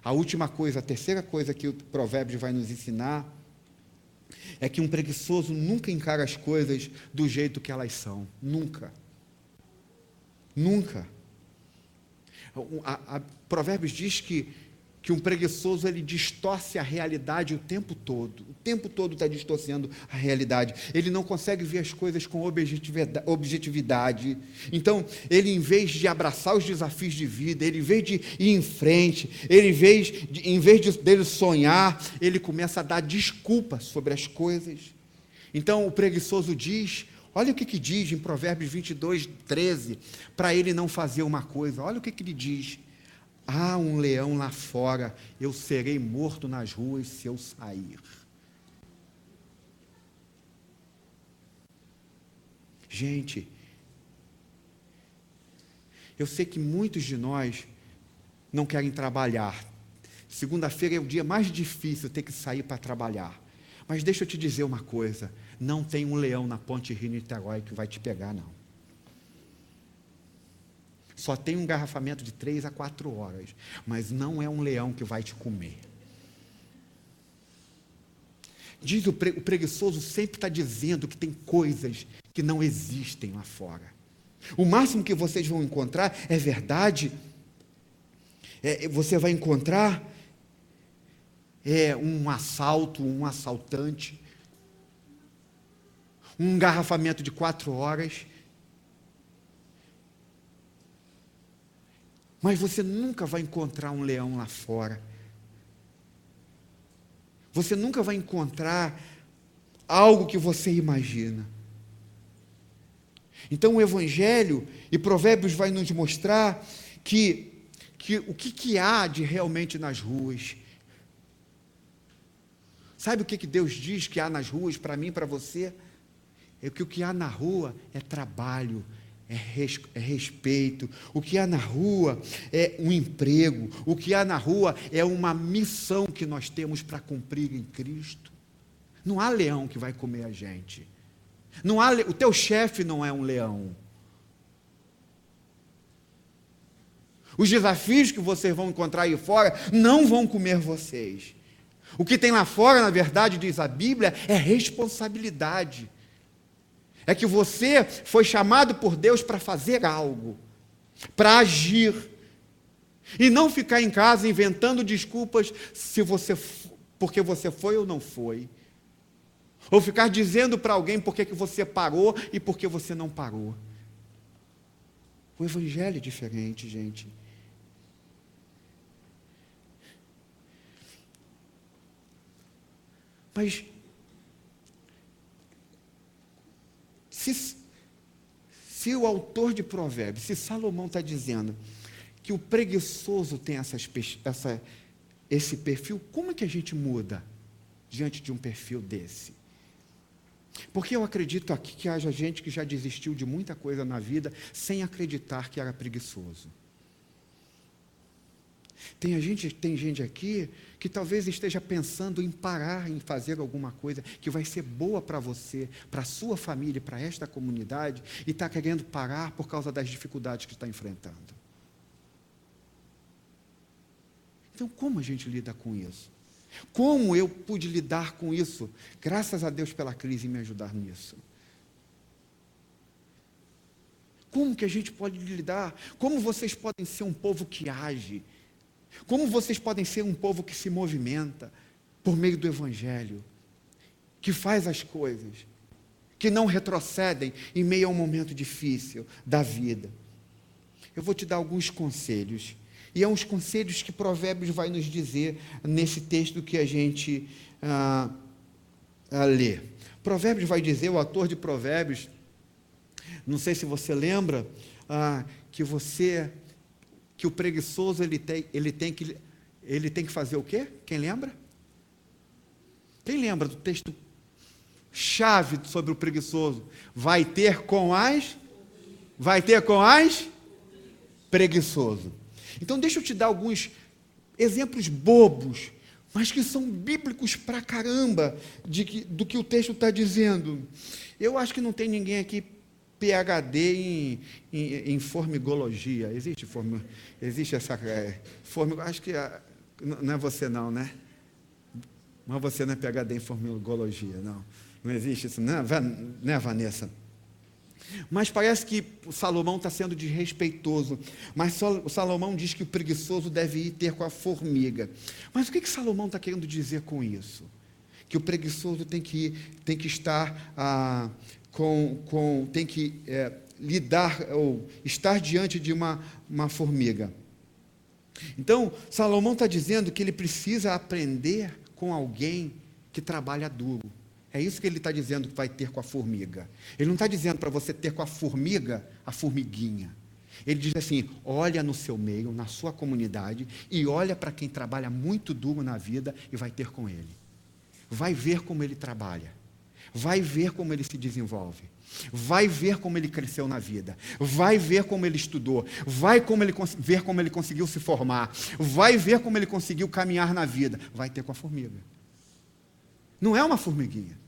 A: A última coisa, a terceira coisa que o Provérbios vai nos ensinar, é que um preguiçoso nunca encara as coisas do jeito que elas são. Nunca. Nunca. Provérbios diz que um preguiçoso, ele distorce a realidade o tempo todo. O tempo todo está distorcendo a realidade. Ele não consegue ver as coisas com objetividade. Então, ele, em vez de abraçar os desafios de vida, ele, em vez de ir em frente, ele, em vez dele sonhar, ele começa a dar desculpas sobre as coisas. Então, o preguiçoso diz... Olha o que diz em Provérbios 22:13, para ele não fazer uma coisa. Olha o que ele diz: há um leão lá fora, eu serei morto nas ruas se eu sair. Gente, eu sei que muitos de nós não querem trabalhar. Segunda-feira é o dia mais difícil, ter que sair para trabalhar. Mas deixa eu te dizer uma coisa, não tem um leão na Ponte Rio-Niterói que vai te pegar, não. Só tem um engarrafamento de 3 a 4 horas, mas não é um leão que vai te comer. Diz o preguiçoso sempre está dizendo que tem coisas que não existem lá fora. O máximo que vocês vão encontrar é verdade. Você vai encontrar um assalto, um assaltante, um engarrafamento de 4 horas. Mas você nunca vai encontrar um leão lá fora. Você nunca vai encontrar algo que você imagina. Então o Evangelho e Provérbios vai nos mostrar que o que há de realmente nas ruas. Sabe o que Deus diz que há nas ruas para mim e para você? É que o que há na rua é trabalho, é respeito. O que há na rua é um emprego. O que há na rua é uma missão que nós temos para cumprir em Cristo. Não há leão que vai comer a gente. Não há, o teu chefe não é um leão. Os desafios que vocês vão encontrar aí fora não vão comer vocês. O que tem lá fora, na verdade, diz a Bíblia, é responsabilidade. É que você foi chamado por Deus para fazer algo, para agir, e não ficar em casa inventando desculpas porque você foi ou não foi, ou ficar dizendo para alguém por que você parou e por que você não parou. O Evangelho é diferente, gente. Mas se o autor de Provérbios, se Salomão está dizendo que o preguiçoso tem esse perfil, como é que a gente muda diante de um perfil desse? Porque eu acredito aqui que haja gente que já desistiu de muita coisa na vida sem acreditar que era preguiçoso. Tem gente aqui que talvez esteja pensando em parar, em fazer alguma coisa que vai ser boa para você, para a sua família, para esta comunidade, e está querendo parar por causa das dificuldades que está enfrentando. Então, como a gente lida com isso? Como eu pude lidar com isso? Graças a Deus pela crise e me ajudar nisso. Como que a gente pode lidar? Como vocês podem ser um povo que age? Como vocês podem ser um povo que se movimenta por meio do Evangelho, que faz as coisas, que não retrocedem em meio a um momento difícil da vida? Eu vou te dar alguns conselhos, e é uns conselhos que Provérbios vai nos dizer nesse texto que a gente lê. Provérbios vai dizer, o autor de Provérbios, não sei se você lembra, que o preguiçoso ele tem que fazer o quê? Quem lembra? Quem lembra do texto chave sobre o preguiçoso? Vai ter com as preguiçoso. Então deixa eu te dar alguns exemplos bobos, mas que são bíblicos pra caramba do que o texto está dizendo. Eu acho que não tem ninguém aqui PhD em formigologia. Existe essa acho que não é você não, né? Mas você não é PhD em formigologia, não. Não existe isso, né, Vanessa? Mas parece que o Salomão está sendo desrespeitoso. Mas o Salomão diz que o preguiçoso deve ir ter com a formiga. Mas o que Salomão está querendo dizer com isso? Que o preguiçoso tem que estar tem que lidar ou estar diante de uma formiga. Então, Salomão está dizendo que ele precisa aprender com alguém que trabalha duro. É isso que ele está dizendo que vai ter com a formiga. Ele não está dizendo para você ter com a formiga, a formiguinha. Ele diz assim, olha no seu meio, na sua comunidade, e olha para quem trabalha muito duro na vida e vai ter com ele. Vai ver como ele trabalha. vai ver como ele se desenvolve. Vai ver como ele cresceu na vida, vai ver como ele estudou, vai ver como ele conseguiu se formar, vai ver como ele conseguiu caminhar na vida. Vai ter com a formiga. Não é uma formiguinha.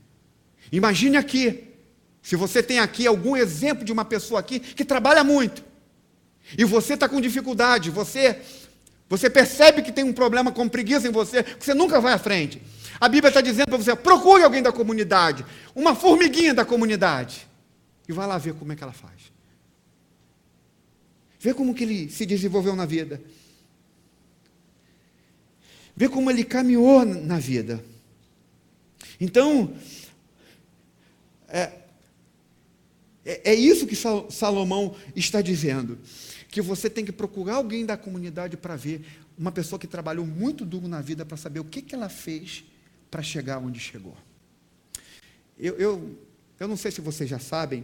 A: Imagine aqui, se você tem aqui algum exemplo de uma pessoa aqui que trabalha muito, e você está com dificuldade, você percebe que tem um problema com preguiça em você, que você nunca vai à frente. A Bíblia está dizendo para você, procure alguém da comunidade, uma formiguinha da comunidade, e vai lá ver como é que ela faz. Vê como que ele se desenvolveu na vida. Vê como ele caminhou na vida. Então, é isso que Salomão está dizendo, que você tem que procurar alguém da comunidade para ver, uma pessoa que trabalhou muito duro na vida para saber o que ela fez para chegar onde chegou. Eu não sei se vocês já sabem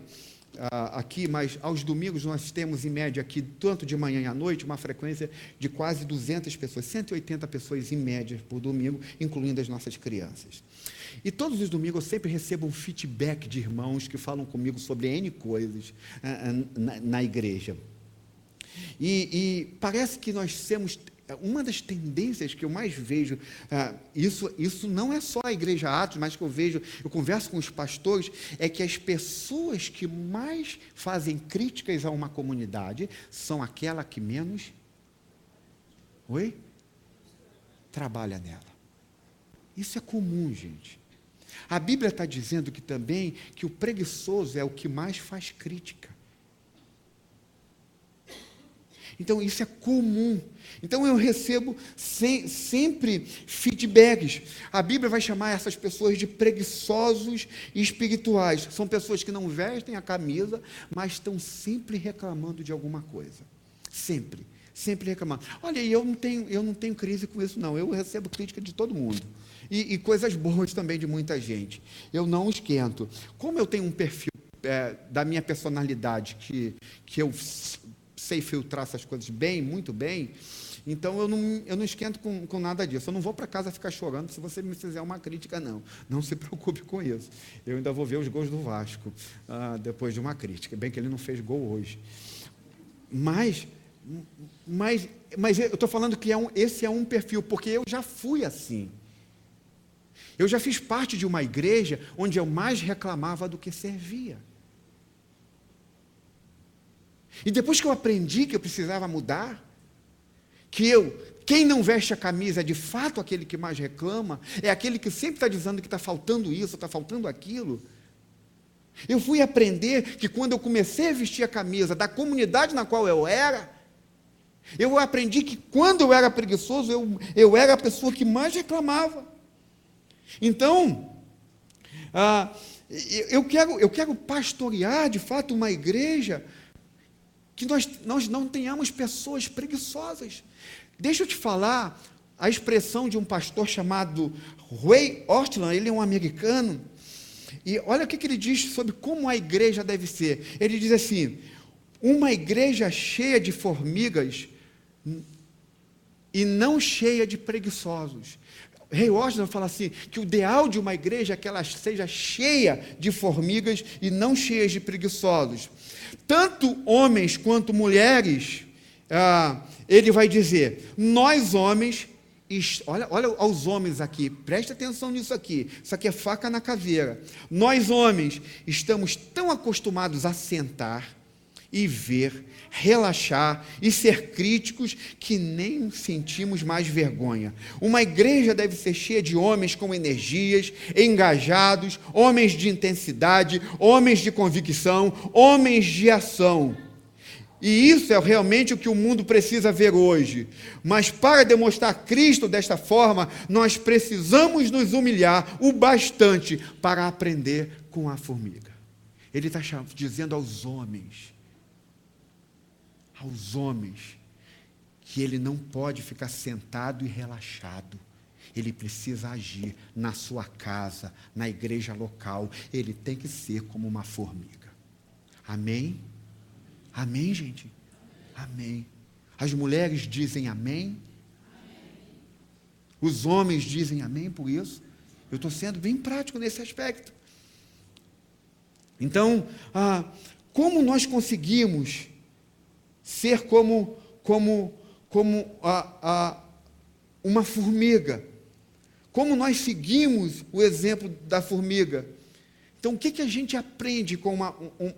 A: aqui, mas aos domingos nós temos em média aqui, tanto de manhã e à noite, uma frequência de quase 200 pessoas, 180 pessoas em média por domingo, incluindo as nossas crianças. E todos os domingos eu sempre recebo um feedback de irmãos que falam comigo sobre N coisas na igreja. E parece que nós temos, uma das tendências que eu mais vejo, isso não é só a igreja Atos, mas que eu converso com os pastores, é que as pessoas que mais fazem críticas a uma comunidade são aquela que menos trabalha nela. Isso é comum, gente. A Bíblia está dizendo que também que o preguiçoso é o que mais faz crítica. Então, isso é comum. Então, eu recebo sempre feedbacks. A Bíblia vai chamar essas pessoas de preguiçosos espirituais. São pessoas que não vestem a camisa, mas estão sempre reclamando de alguma coisa. Sempre reclamando. Olha, eu não tenho crise com isso, não. Eu recebo crítica de todo mundo. E coisas boas também de muita gente. Eu não esquento. Como eu tenho um perfil da minha personalidade que eu sei filtrar essas coisas bem, muito bem, então eu não esquento com nada disso. Eu não vou para casa ficar chorando se você me fizer uma crítica, não. Não se preocupe com isso. Eu ainda vou ver os gols do Vasco depois de uma crítica. Bem que ele não fez gol hoje. Mas eu estou falando que esse é um perfil, porque eu já fui assim. Eu já fiz parte de uma igreja onde eu mais reclamava do que servia. E depois que eu aprendi que eu precisava mudar, quem não veste a camisa é de fato aquele que mais reclama, é aquele que sempre está dizendo que está faltando isso, está faltando aquilo. Eu fui aprender que quando eu comecei a vestir a camisa da comunidade na qual eu era, eu aprendi que quando eu era preguiçoso, eu era a pessoa que mais reclamava. Então, eu quero pastorear de fato uma igreja que nós não tenhamos pessoas preguiçosas. Deixa eu te falar a expressão de um pastor chamado Ray Ortlund, ele é um americano, e olha o que ele diz sobre como a igreja deve ser. Ele diz assim: uma igreja cheia de formigas e não cheia de preguiçosos. Ray Ortlund fala assim, que o ideal de uma igreja é que ela seja cheia de formigas e não cheia de preguiçosos. Tanto homens quanto mulheres, ele vai dizer, nós homens, olha aos homens aqui, preste atenção nisso aqui, isso aqui é faca na caveira. Nós homens estamos tão acostumados a sentar e ver, relaxar e ser críticos que nem sentimos mais vergonha. Uma igreja deve ser cheia de homens com energias, engajados, homens de intensidade, homens de convicção, homens de ação. E isso é realmente o que o mundo precisa ver hoje. Mas para demonstrar Cristo desta forma, nós precisamos nos humilhar o bastante para aprender com a formiga. Ele está dizendo aos homens, que ele não pode ficar sentado e relaxado. Ele precisa agir na sua casa, na igreja local. Ele tem que ser como uma formiga. Amém? Amém, gente? Amém. As mulheres dizem amém. Os homens dizem amém por isso. Eu estou sendo bem prático nesse aspecto. Então, como nós conseguimos ser como uma formiga? Como nós seguimos o exemplo da formiga? Então, o que a gente aprende com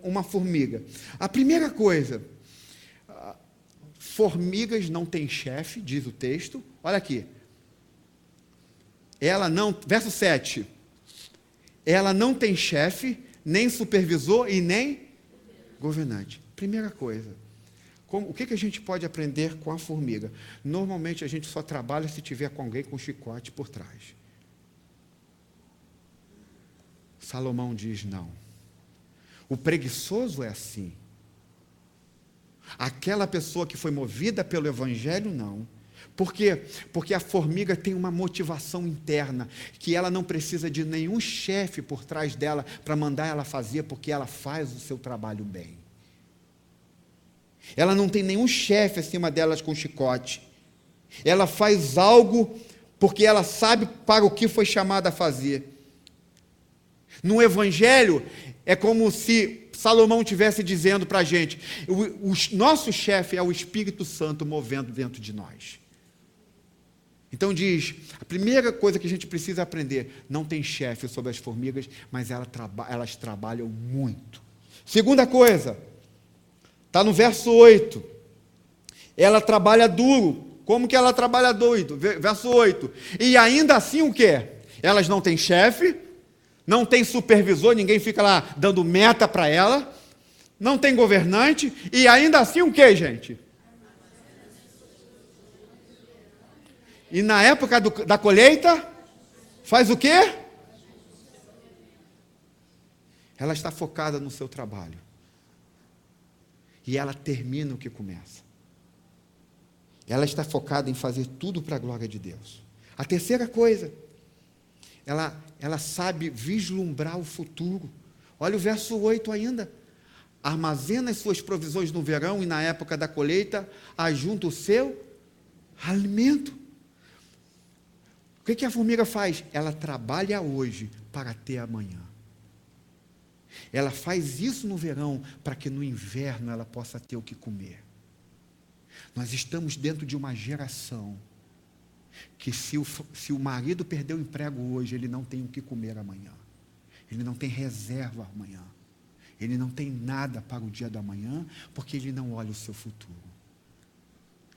A: uma formiga? A primeira coisa, formigas não têm chefe, diz o texto. Olha aqui. Verso 7. Ela não tem chefe, nem supervisor e nem governante. Primeira coisa. O que a gente pode aprender com a formiga? Normalmente a gente só trabalha se tiver com alguém com chicote por trás. Salomão diz não. O preguiçoso é assim. Aquela pessoa que foi movida pelo Evangelho, não. Por quê? Porque a formiga tem uma motivação interna, que ela não precisa de nenhum chefe por trás dela para mandar ela fazer, porque ela faz o seu trabalho bem. Ela não tem nenhum chefe acima delas com chicote. Ela faz algo porque ela sabe para o que foi chamada a fazer. No Evangelho, é como se Salomão estivesse dizendo para a gente, o nosso chefe é o Espírito Santo movendo dentro de nós. Então diz, a primeira coisa que a gente precisa aprender, não tem chefe sobre as formigas, mas elas trabalham muito. Segunda coisa, está no verso 8, ela trabalha duro. Como que ela trabalha duro? Verso 8, e ainda assim o quê? Elas não têm chefe, não tem supervisor, ninguém fica lá dando meta para ela, não tem governante, e ainda assim o quê, gente? E na época da colheita, faz o quê? Ela está focada no seu trabalho. E ela termina o que começa. Ela está focada em fazer tudo para a glória de Deus. A terceira coisa, ela sabe vislumbrar o futuro. Olha o verso 8 ainda. Armazena as suas provisões no verão e na época da colheita, ajunta o seu alimento. O que a formiga faz? Ela trabalha hoje para ter amanhã. Ela faz isso no verão para que no inverno ela possa ter o que comer. Nós estamos dentro de uma geração que se o marido perder o emprego hoje, ele não tem o que comer amanhã. Ele não tem reserva amanhã. Ele não tem nada para o dia da manhã, porque ele não olha o seu futuro.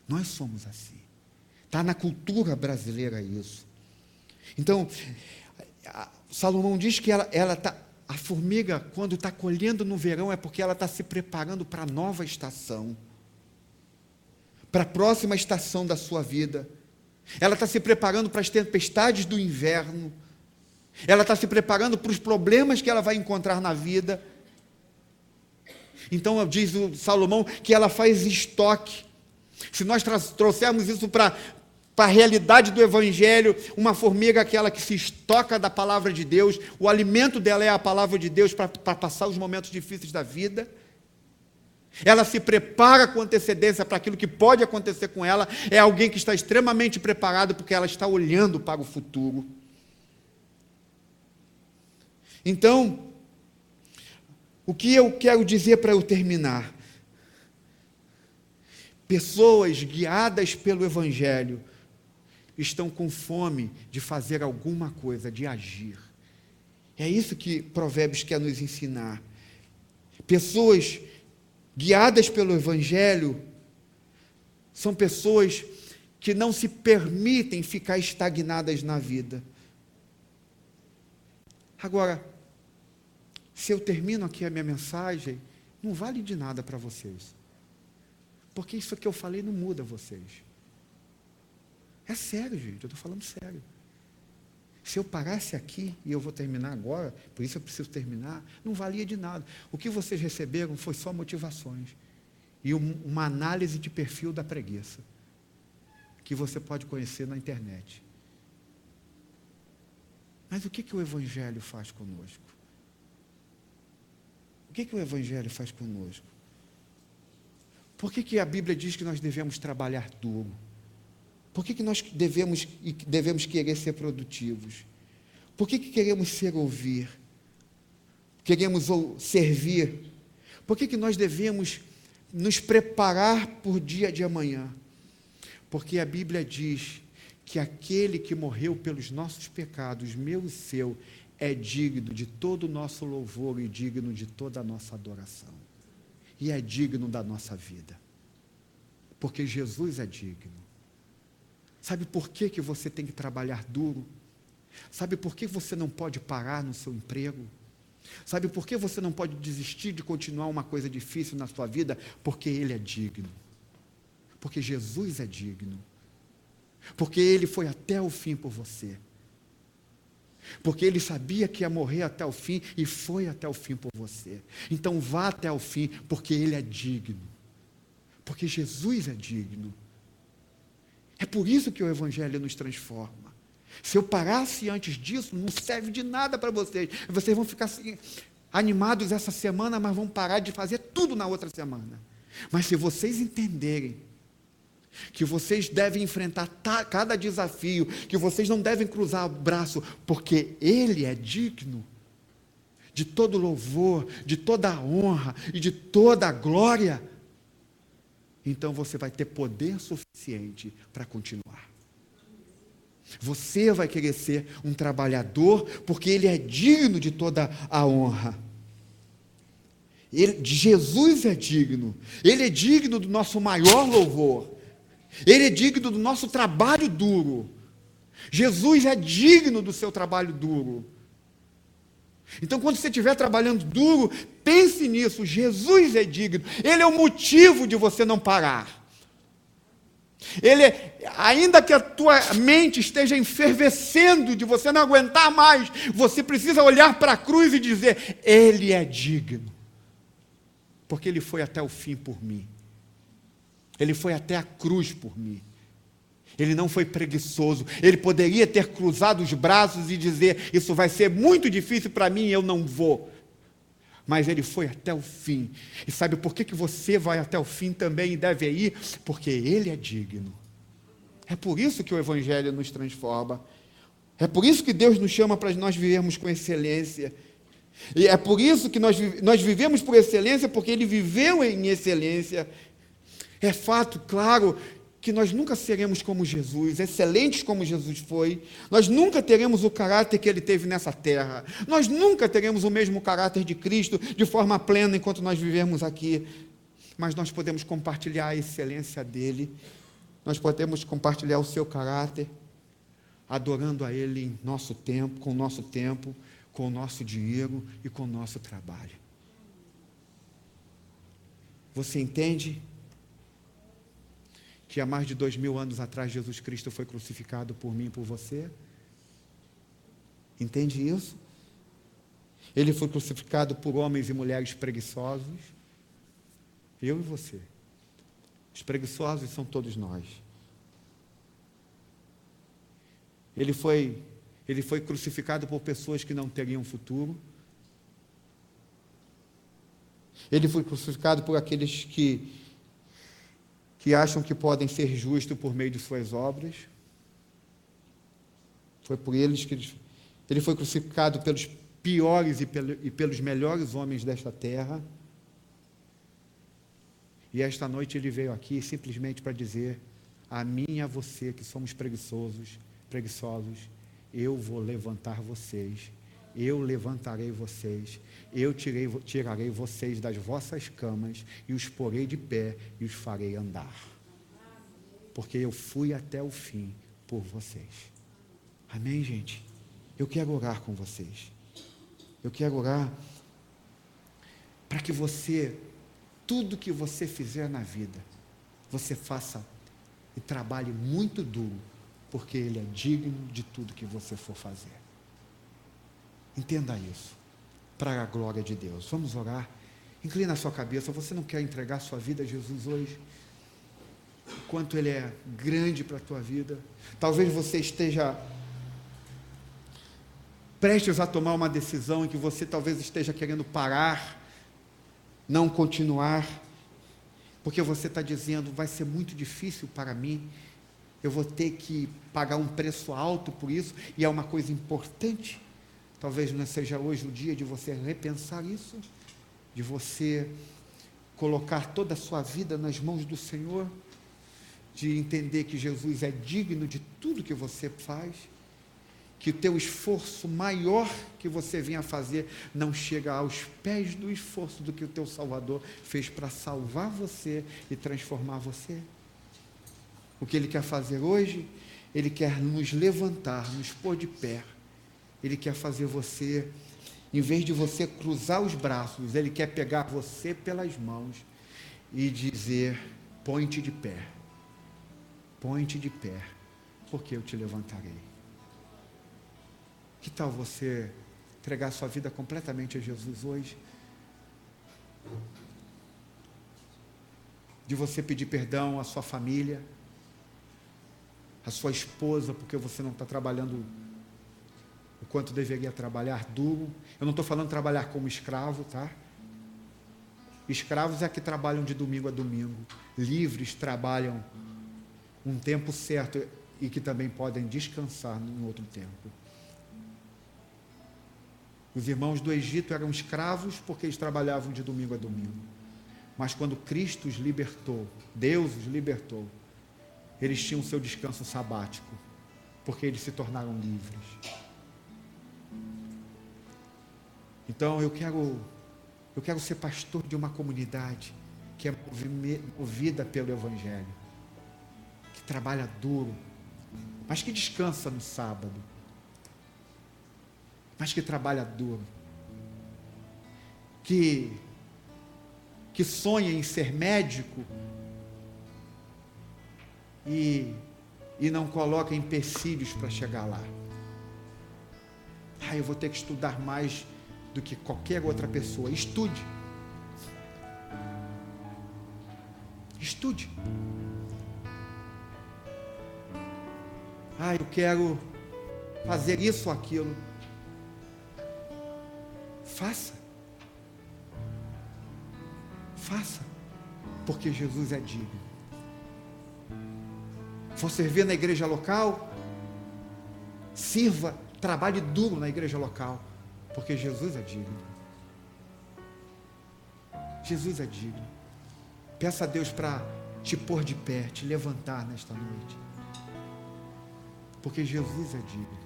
A: Nós somos assim. Está na cultura brasileira isso. Então, Salomão diz que a formiga, quando está colhendo no verão, é porque ela está se preparando para a nova estação, para a próxima estação da sua vida. Ela está se preparando para as tempestades do inverno. Ela está se preparando para os problemas que ela vai encontrar na vida. Então, diz o Salomão que ela faz estoque. Se nós trouxermos isso para a realidade do Evangelho, uma formiga é aquela que se estoca da palavra de Deus, o alimento dela é a palavra de Deus para passar os momentos difíceis da vida. Ela se prepara com antecedência para aquilo que pode acontecer com ela, é alguém que está extremamente preparado porque ela está olhando para o futuro. Então, o que eu quero dizer para eu terminar? Pessoas guiadas pelo Evangelho estão com fome de fazer alguma coisa, de agir. É isso que Provérbios quer nos ensinar. Pessoas guiadas pelo Evangelho são pessoas que não se permitem ficar estagnadas na vida. Agora, se eu termino aqui a minha mensagem, não vale de nada para vocês. Porque isso que eu falei não muda vocês. É sério, gente, eu estou falando sério. Se eu parasse aqui, e eu vou terminar agora, por isso eu preciso terminar, não valia de nada. O que vocês receberam foi só motivações. E uma análise de perfil da preguiça, que você pode conhecer na internet. Mas o que o Evangelho faz conosco? O que o Evangelho faz conosco? Por que a Bíblia diz que nós devemos trabalhar duro? Por que nós devemos querer ser produtivos? Por que queremos ser ouvir? queremos servir? Por que nós devemos nos preparar por dia de amanhã? Porque a Bíblia diz que aquele que morreu pelos nossos pecados, meu e seu, é digno de todo o nosso louvor e digno de toda a nossa adoração. E é digno da nossa vida. Porque Jesus é digno. Sabe por que você tem que trabalhar duro? Sabe por que você não pode parar no seu emprego? Sabe por que você não pode desistir de continuar uma coisa difícil na sua vida? Porque Ele é digno. Porque Jesus é digno. Porque Ele foi até o fim por você. Porque Ele sabia que ia morrer até o fim e foi até o fim por você. Então vá até o fim, porque Ele é digno. Porque Jesus é digno. É por isso que o Evangelho nos transforma. Se eu parasse antes disso, não serve de nada para vocês. Vocês vão ficar assim, animados essa semana, mas vão parar de fazer tudo na outra semana. Mas se vocês entenderem que vocês devem enfrentar cada desafio, que vocês não devem cruzar o braço, porque Ele é digno de todo louvor, de toda a honra e de toda a glória, então você vai ter poder suficiente para continuar. Você vai querer ser um trabalhador, porque Ele é digno de toda a honra. Jesus é digno. Ele é digno do nosso maior louvor. Ele é digno do nosso trabalho duro. Jesus é digno do seu trabalho duro. Então, quando você estiver trabalhando duro, pense nisso. Jesus é digno. Ele é o motivo de você não parar. Ainda que a tua mente esteja enfervescendo, de você não aguentar mais, você precisa olhar para a cruz e dizer: Ele é digno. Porque Ele foi até o fim por mim. Ele foi até a cruz por mim. Ele não foi preguiçoso. Ele poderia ter cruzado os braços e dizer: isso vai ser muito difícil para mim, eu não vou. Mas Ele foi até o fim. E sabe por que você vai até o fim também e deve ir? Porque Ele é digno. É por isso que o Evangelho nos transforma. É por isso que Deus nos chama para nós vivermos com excelência. E é por isso que nós vivemos por excelência, porque Ele viveu em excelência. É fato, claro, que nós nunca seremos como Jesus, excelentes como Jesus foi. Nós nunca teremos o caráter que Ele teve nessa terra. Nós nunca teremos o mesmo caráter de Cristo de forma plena enquanto nós vivermos aqui. Mas nós podemos compartilhar a excelência dEle. Nós podemos compartilhar o seu caráter, adorando a Ele em nosso tempo, com o nosso dinheiro e com o nosso trabalho. Você entende que há mais de 2000 anos atrás Jesus Cristo foi crucificado por mim e por você? Entende isso? Ele foi crucificado por homens e mulheres preguiçosos, eu e você. Os preguiçosos são todos nós. Ele foi crucificado por pessoas que não teriam futuro. Ele foi crucificado por aqueles que acham que podem ser justos por meio de suas obras. Foi por eles que ele foi crucificado pelos piores e pelos melhores homens desta terra. E esta noite Ele veio aqui simplesmente para dizer: a mim e a você que somos preguiçosos, eu vou levantar vocês, eu levantarei vocês, eu tirarei vocês das vossas camas e os porei de pé e os farei andar. Porque eu fui até o fim por vocês. Amém, gente? Eu quero orar com vocês. Eu quero orar para que tudo que você fizer na vida, você faça e trabalhe muito duro, porque Ele é digno de tudo que você for fazer. Entenda isso, para a glória de Deus. Vamos orar. Inclina a sua cabeça. Você não quer entregar a sua vida a Jesus hoje? O quanto Ele é grande para a tua vida. Talvez você esteja prestes a tomar uma decisão em que você talvez esteja querendo parar, não continuar, porque você está dizendo: vai ser muito difícil para mim, eu vou ter que pagar um preço alto por isso, e é uma coisa importante. Talvez não seja hoje o dia de você repensar isso, de você colocar toda a sua vida nas mãos do Senhor, de entender que Jesus é digno de tudo que você faz, que o teu esforço maior que você venha a fazer não chega aos pés do esforço do que o teu Salvador fez para salvar você e transformar você. O que Ele quer fazer hoje? Ele quer nos levantar, nos pôr de pé. Ele quer fazer você, em vez de você cruzar os braços, Ele quer pegar você pelas mãos e dizer: põe-te de pé, porque eu te levantarei. Que tal você entregar sua vida completamente a Jesus hoje? De você pedir perdão à sua família, à sua esposa, porque você não está trabalhando o quanto deveria trabalhar duro. Eu não estou falando trabalhar como escravo, tá? Escravos é que trabalham de domingo a domingo. Livres trabalham um tempo certo e que também podem descansar em outro tempo. Os irmãos do Egito eram escravos porque eles trabalhavam de domingo a domingo. Mas quando Cristo os libertou, Deus os libertou, eles tinham seu descanso sabático, porque eles se tornaram livres. Então eu quero ser pastor de uma comunidade que é movida pelo Evangelho, que trabalha duro, mas que descansa no sábado, mas que trabalha duro, que sonha em ser médico e não coloca empecilhos para chegar lá. Eu vou ter que estudar mais do que qualquer outra pessoa. Estude. Eu quero fazer isso ou aquilo. Faça, porque Jesus é digno. For servir na igreja local, sirva, trabalhe duro na igreja local, porque Jesus é digno. Jesus é digno. Peça a Deus para te pôr de pé, te levantar nesta noite, porque Jesus é digno.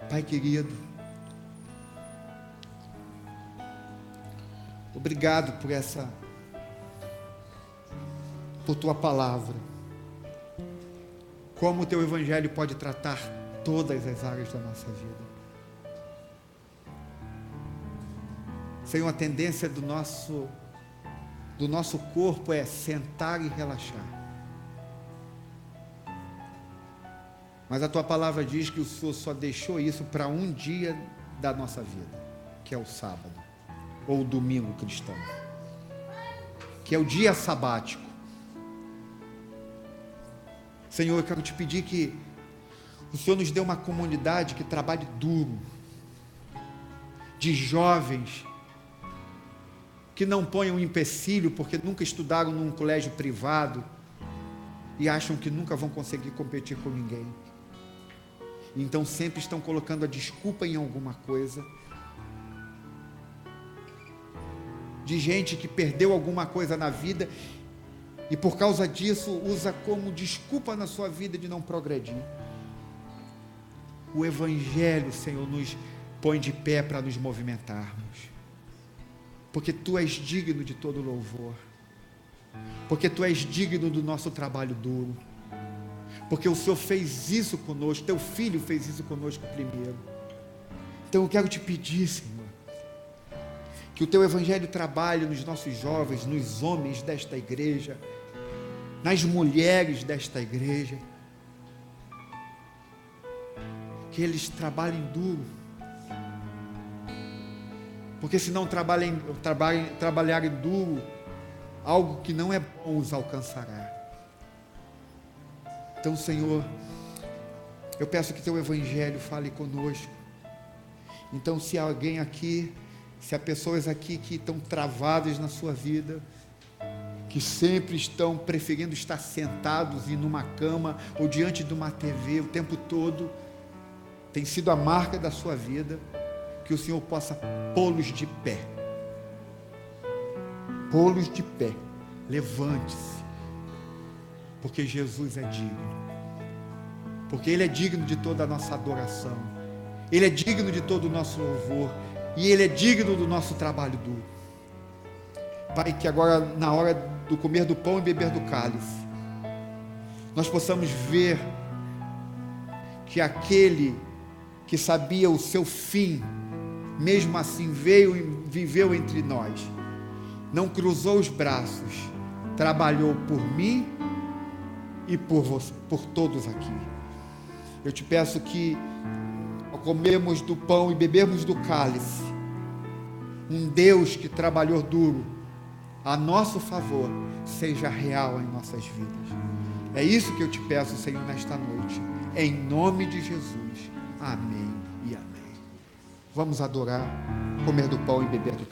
A: Pai querido, obrigado por tua palavra. Como o teu Evangelho pode tratar todas as áreas da nossa vida. Senhor, a tendência do nosso corpo é sentar e relaxar. Mas a tua palavra diz que o Senhor só deixou isso para um dia da nossa vida, que é o sábado, ou o domingo cristão, que é o dia sabático. Senhor, eu quero te pedir que o Senhor nos dê uma comunidade que trabalhe duro, de jovens que não ponham empecilho porque nunca estudaram num colégio privado e acham que nunca vão conseguir competir com ninguém. Então sempre estão colocando a desculpa em alguma coisa. De gente que perdeu alguma coisa na vida e por causa disso usa como desculpa na sua vida de não progredir. O Evangelho, Senhor, nos põe de pé para nos movimentarmos, porque Tu és digno de todo louvor, porque Tu és digno do nosso trabalho duro, porque o Senhor fez isso conosco, Teu Filho fez isso conosco primeiro. Então eu quero te pedir, Senhor, que o Teu Evangelho trabalhe nos nossos jovens, nos homens desta igreja, nas mulheres desta igreja, que eles trabalhem duro, porque se não trabalharem duro, algo que não é bom os alcançará. Então, Senhor, eu peço que Teu Evangelho fale conosco. Então, se há alguém aqui, se há pessoas aqui que estão travadas na sua vida, que sempre estão preferindo estar sentados em uma cama ou diante de uma TV o tempo todo, tem sido a marca da sua vida, que o Senhor possa pô-los de pé. Pô-los de pé. Levante-se, porque Jesus é digno. Porque Ele é digno de toda a nossa adoração. Ele é digno de todo o nosso louvor. E Ele é digno do nosso trabalho duro. Pai, que agora, na hora do comer do pão e beber do cálice, nós possamos ver que aquele que sabia o seu fim, mesmo assim veio e viveu entre nós, não cruzou os braços, trabalhou por mim e por você, por todos aqui. Eu te peço que, ao comermos do pão e bebermos do cálice, um Deus que trabalhou duro a nosso favor seja real em nossas vidas. É isso que eu te peço, Senhor, nesta noite, em nome de Jesus. Amém e amém. Vamos adorar, comer do pão e beber do cálice.